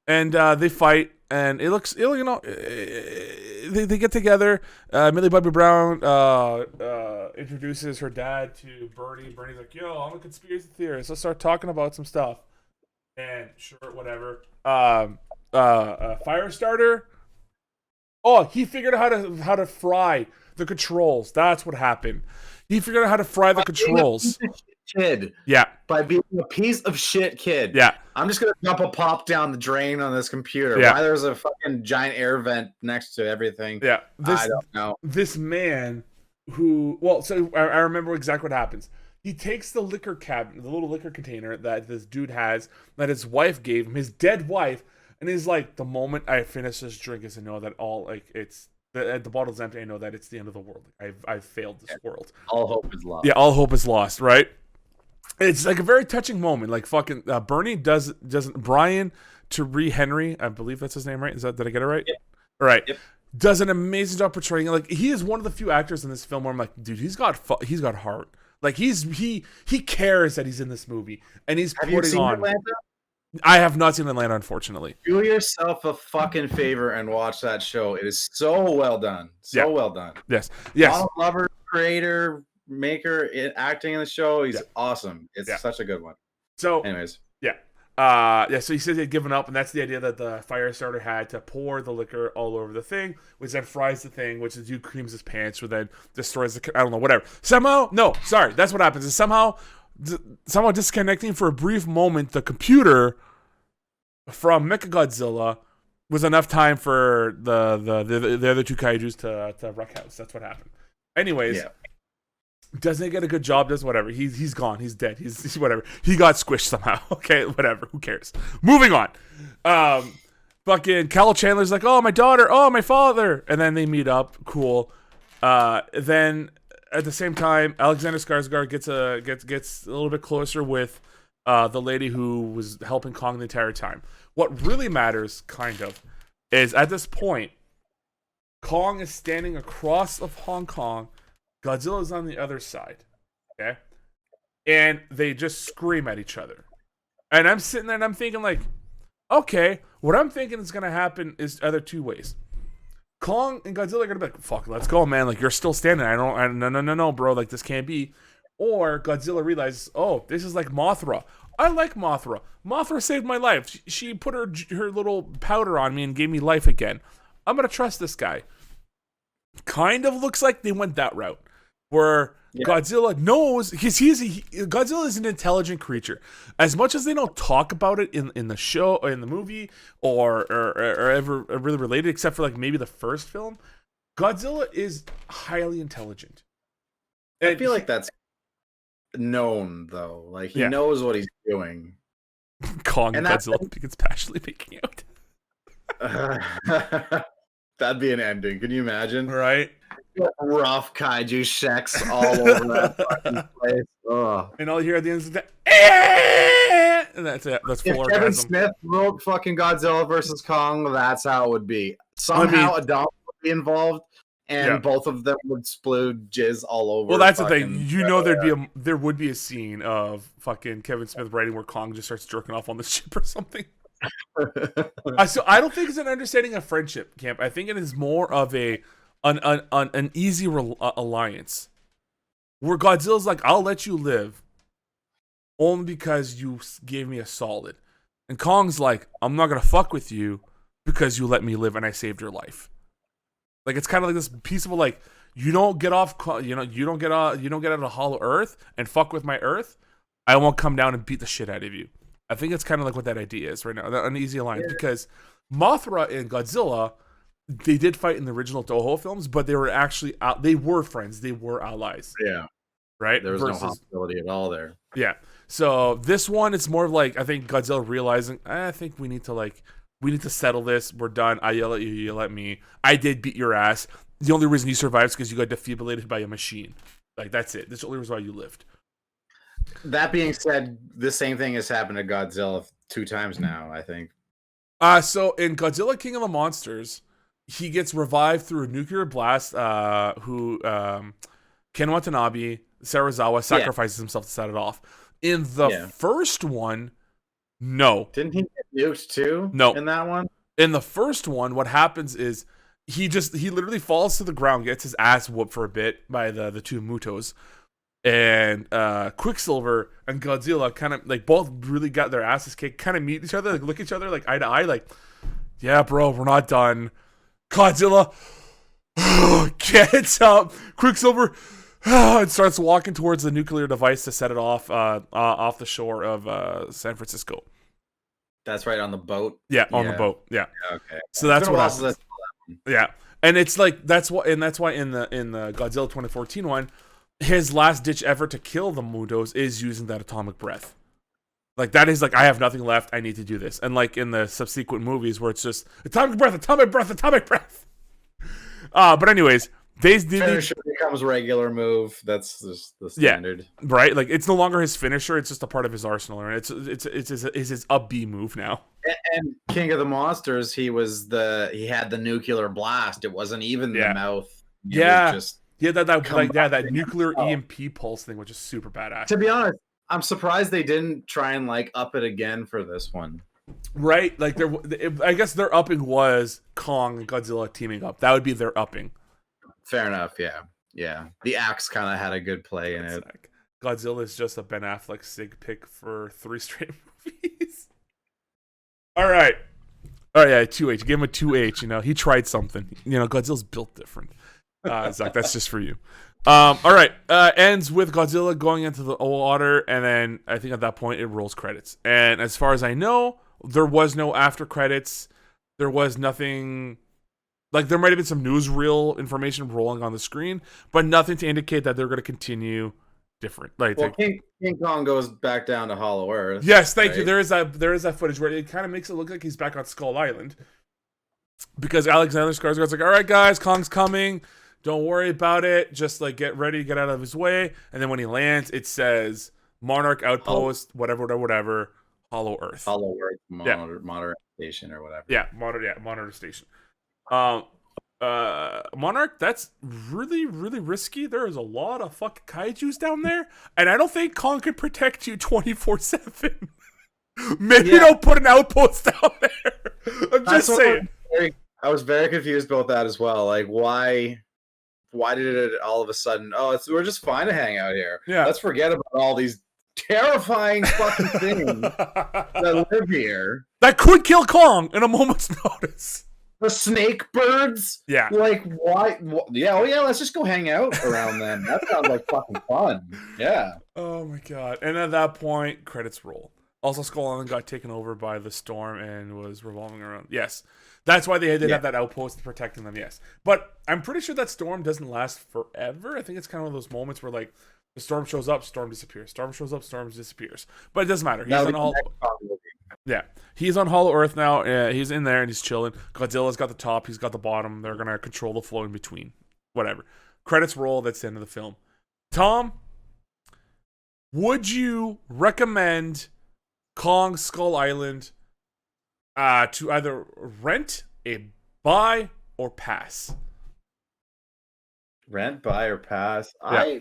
and they fight, and it looks, they get together. Millie Bobby Brown introduces her dad to Bernie. Bernie's like, yo, I'm a conspiracy theorist. Let's start talking about some stuff. And sure, whatever. Firestarter. Oh, he figured out how to fry the controls. That's what happened. He figured out how to fry the controls. Kid. Yeah. By being a piece of shit kid. Yeah. I'm just going to dump a pop down the drain on this computer. Yeah. Why there's a fucking giant air vent next to everything. Yeah. I don't know. This man so I remember exactly what happens. He takes the liquor cabinet, the little liquor container that this dude has, that his wife gave him, his dead wife, And he's like, the moment I finish this drink is to know that all like it's the bottle's empty. I know that it's the end of the world. I've failed this world. All hope is lost. Yeah, all hope is lost. Right. It's like a very touching moment. Like fucking Bernie doesn't Brian Tyree Henry, I believe that's his name, right? Did I get it right? Yep. All right. Yep. Does an amazing job portraying it. Like he is one of the few actors in this film where I'm like, dude, he's got heart. Like he cares that he's in this movie and he's Have you putting seen on. Atlanta? I have not seen Atlanta, unfortunately. Do yourself a fucking favor and watch that show. It is so well done. So well done. Yes. Donald Glover, creator, maker, acting in the show. He's awesome. It's such a good one. So, anyways. So he says he had given up, and that's the idea that the fire starter had to pour the liquor all over the thing, which then fries the thing, which the dude creams his pants, or then destroys the, I don't know, whatever. That's what happens. Is somehow disconnecting for a brief moment the computer from Mechagodzilla was enough time for the other two kaijus to wreck house. That's what happened. Anyways, doesn't get a good job, does whatever. He's gone. He's dead. He's whatever. He got squished somehow. Okay, whatever. Who cares? Moving on. Fucking Cal Chandler's like, oh, my daughter. Oh, my father. And then they meet up. Cool. Then at the same time, Alexander Skarsgard gets a little bit closer with the lady who was helping Kong the entire time. What really matters, kind of, is at this point, Kong is standing across of Hong Kong. Godzilla's on the other side, okay? And they just scream at each other. And I'm sitting there and I'm thinking like, okay, what I'm thinking is going to happen is either two ways. Kong and Godzilla are going to be like, fuck, let's go, man. Like, you're still standing. No, bro. Like, this can't be. Or Godzilla realizes, oh, this is like Mothra. I like Mothra. Mothra saved my life. She put her little powder on me and gave me life again. I'm going to trust this guy. Kind of looks like they went that route. Where Godzilla knows, because Godzilla is an intelligent creature. As much as they don't talk about it in the show, or in the movie, or ever really related, except for like maybe the first film, Godzilla is highly intelligent. And I feel like that's known though. Like he knows what he's doing. Kong and Godzilla begins passionately making out. That'd be an ending. Can you imagine? Right? Rough kaiju sheks all over that fucking place. Ugh. And all you hear at the end is that, and that's it. That's full orgasm. Kevin Smith wrote fucking Godzilla versus Kong, that's how it would be. Somehow a dog would be involved, and both of them would splode jizz all over. Well, that's the thing. You know, there would be a scene of fucking Kevin Smith writing where Kong just starts jerking off on the ship or something. So I don't think it's an understanding of friendship, Camp. I think it is more of an easy alliance where Godzilla's like, I'll let you live only because you gave me a solid, and Kong's like, I'm not gonna fuck with you because you let me live and I saved your life. Like, it's kind of like this peaceful, like, you don't get off, you don't get out of Hollow Earth and fuck with my Earth, I won't come down and beat the shit out of you. I think it's kind of like what that idea is right now, an easy alliance, because Mothra and Godzilla, they did fight in the original Toho films, but they were actually they were friends, they were allies. Yeah, right. There was no hostility at all there. Yeah. So this one, it's more of like, I think Godzilla realizing, I think we need to settle this. We're done. I yell at you, you yell at me. I did beat your ass. The only reason you survived is because you got defibrillated by a machine. Like, that's it. That's the only reason why you lived. That being said, the same thing has happened to Godzilla 2 times now, I think. So in Godzilla King of the Monsters, he gets revived through a nuclear blast. Ken Watanabe, Sarazawa, sacrifices himself to set it off. In the first one, no. Didn't he get nuked too? No. In that one? In the first one, what happens is he literally falls to the ground, gets his ass whooped for a bit by the two Mutos. And Quicksilver and Godzilla kind of like both really got their asses kicked, kind of meet each other, like look each other like eye to eye, like, yeah, bro, we're not done. Godzilla gets up, Quicksilver and starts walking towards the nuclear device to set it off the shore of San Francisco. That's right, on the boat. Yeah, on the boat. Yeah. Okay. So that's what happens. Yeah, and it's like that's why in the Godzilla 2014 one, his last ditch effort to kill the Mutos is using that atomic breath. Like that is like I have nothing left. I need to do this. And like in the subsequent movies where it's just atomic breath, atomic breath, atomic breath. But anyways, Finisher becomes regular move. That's just the standard. Yeah, right? Like it's no longer his finisher. It's just a part of his arsenal. Right? It's his up B move now. And King of the Monsters, he had the nuclear blast. It wasn't even the mouth. Yeah, just that nuclear EMP pulse thing, which is super badass. To be honest, I'm surprised they didn't try and like up it again for this one. Right? Like I guess their upping was Kong and Godzilla teaming up. That would be their upping. Fair enough. Yeah. The axe kind of had a good play in it. Godzilla is just a Ben Affleck sig pick for 3 straight movies. All right. Oh yeah, 2H. Give him a 2H. You know, he tried something. You know, Godzilla's built different. Zach, that's just for you. All right. Ends with Godzilla going into the water, and then I think at that point it rolls credits. And as far as I know, there was no after credits. There was nothing. Like there might have been some newsreel information rolling on the screen, but nothing to indicate that they're going to continue different. Like King Kong goes back down to Hollow Earth. Yes, thank you. There is that footage where it kind of makes it look like he's back on Skull Island, because Alexander Skarsgard's like, "All right, guys, Kong's coming. Don't worry about it. Just like get ready, get out of his way." And then when he lands, it says Monarch Outpost, whatever, Hollow Earth. Hollow Earth monitor station or whatever. Yeah, monitor station. Monarch, that's really, really risky. There is a lot of fucking kaijus down there, and I don't think Kong can protect you 24/7. Maybe don't put an outpost down there. I'm just saying. I was very confused about that as well. Like, why did it all of a sudden? Oh, we're just fine to hang out here. Yeah, let's forget about all these terrifying fucking things that live here that could kill Kong in a moment's notice. The snake birds? Yeah. Like, why? Yeah, let's just go hang out around them. That sounds like fucking fun. Yeah. Oh my god. And at that point, credits roll. Also, Skull Island got taken over by the storm and was revolving around. Yes. That's why they did have that outpost protecting them, yes. But I'm pretty sure that storm doesn't last forever. I think it's kind of one of those moments where, like, the storm shows up, storm disappears. Storm shows up, storm disappears. But it doesn't matter. He's on Hollow Earth now. He's in there and he's chilling. Godzilla's got the top. He's got the bottom. They're going to control the flow in between. Whatever. Credits roll. That's the end of the film. Tom, would you recommend Kong Skull Island to either rent, buy, or pass? Rent, buy, or pass? Yeah.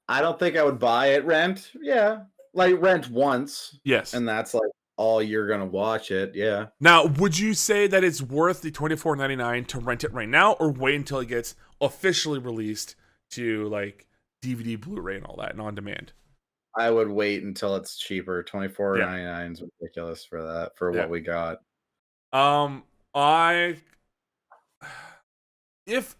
I don't think I would buy it. Rent, yeah. Like rent once. Yes. And that's like all you're gonna watch it, yeah. Now, would you say that it's worth the $24.99 to rent it right now, or wait until it gets officially released to like DVD, Blu-ray, and all that, and on demand? I would wait until it's cheaper. $24.99 is ridiculous for that, for what we got. If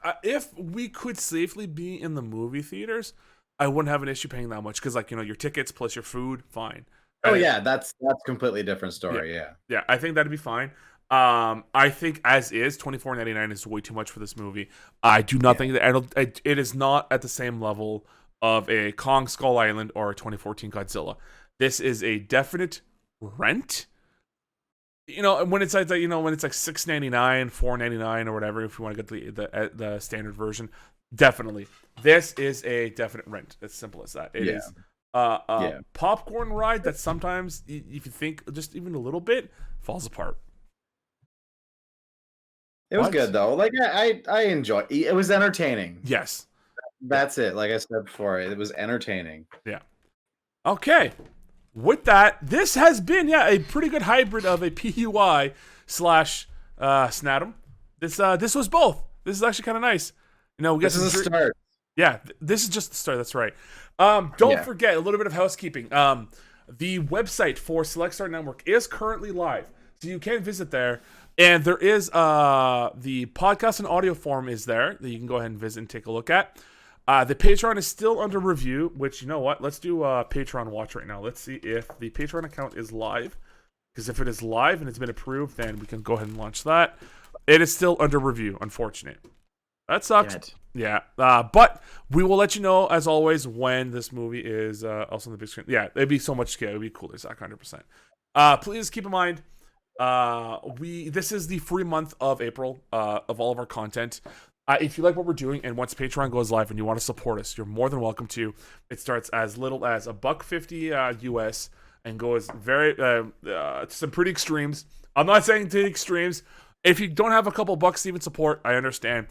we could safely be in the movie theaters, I wouldn't have an issue paying that much, because, like, you know, your tickets plus your food, fine. Oh yeah, that's completely different story. Yeah, I think that'd be fine. I think as is $24.99 is way too much for this movie. I do not think that it is not at the same level of a Kong Skull Island or a 2014 Godzilla. This is a definite rent. You know, when it's like $6.99, $4.99 or whatever, if you want to get the standard version, definitely. This is a definite rent. As simple as that. It is a popcorn ride that sometimes, if you think just even a little bit, falls apart. It was good though. Like I enjoyed it. It was entertaining. Yes. That's it. Like I said before, it was entertaining. Yeah. Okay. With that, this has been a pretty good hybrid of a PUI / SNATM. This was both. This is actually kind of nice. You know, this is a start. Yeah, this is just the start. That's right. Don't forget a little bit of housekeeping. The website for Select Star Network is currently live, so you can visit there. And there is the podcast and audio form is there that you can go ahead and visit and take a look at. The Patreon is still under review, which, you know what? Let's do a Patreon watch right now. Let's see if the Patreon account is live. Because if it is live and it's been approved, then we can go ahead and launch that. It is still under review, unfortunate. That sucks. Damn it. Yeah. But we will let you know, as always, when this movie is also on the big screen. Yeah, it'd be so much scale. It'd be cooler, Zach, 100%. Please keep in mind, this is the free month of April of all of our content. If you like what we're doing, and once Patreon goes live and you want to support us, you're more than welcome to. It starts as little as $1.50 US and goes very to some pretty extremes. I'm not saying to the extremes. If you don't have a couple bucks to even support, I understand.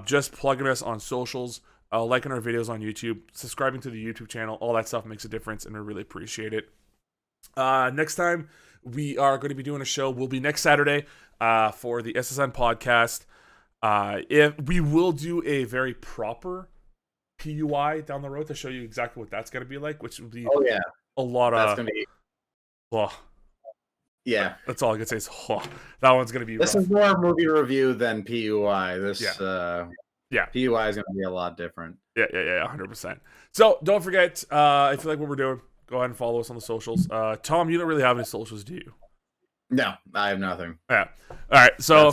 Just plugging us on socials, liking our videos on YouTube, subscribing to the YouTube channel, all that stuff makes a difference, and we really appreciate it. Next time we are going to be doing a show will be next Saturday for the SSN podcast. If we will do a very proper PUI down the road to show you exactly what that's going to be like, which will be a lot of. That's gonna be. Yeah, that's all I can say is that one's going to be. This rough. is more movie review than PUI. This PUI is going to be a lot different. Yeah, 100%. So don't forget, if you like what we're doing, go ahead and follow us on the socials. Tom, you don't really have any socials, do you? No, I have nothing. Yeah. All right. So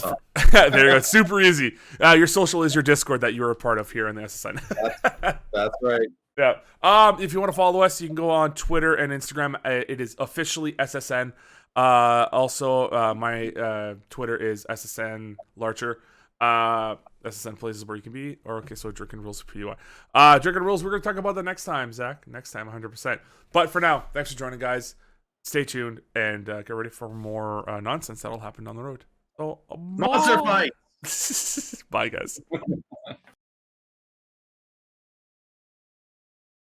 there you go. It's super easy. Your social is your Discord that you're a part of here in the SSN. That's right. Yeah. If you want to follow us, you can go on Twitter and Instagram. It is officially SSN. Also, my Twitter is SSN Larcher. SSN places where you can be. Or okay, so Drinking Rules for PUI. Drinking Rules. We're gonna talk about that next time, Zach. Next time, 100%. But for now, thanks for joining, guys. Stay tuned and get ready for more nonsense that'll happen down the road. So, Monster fight. Bye, guys.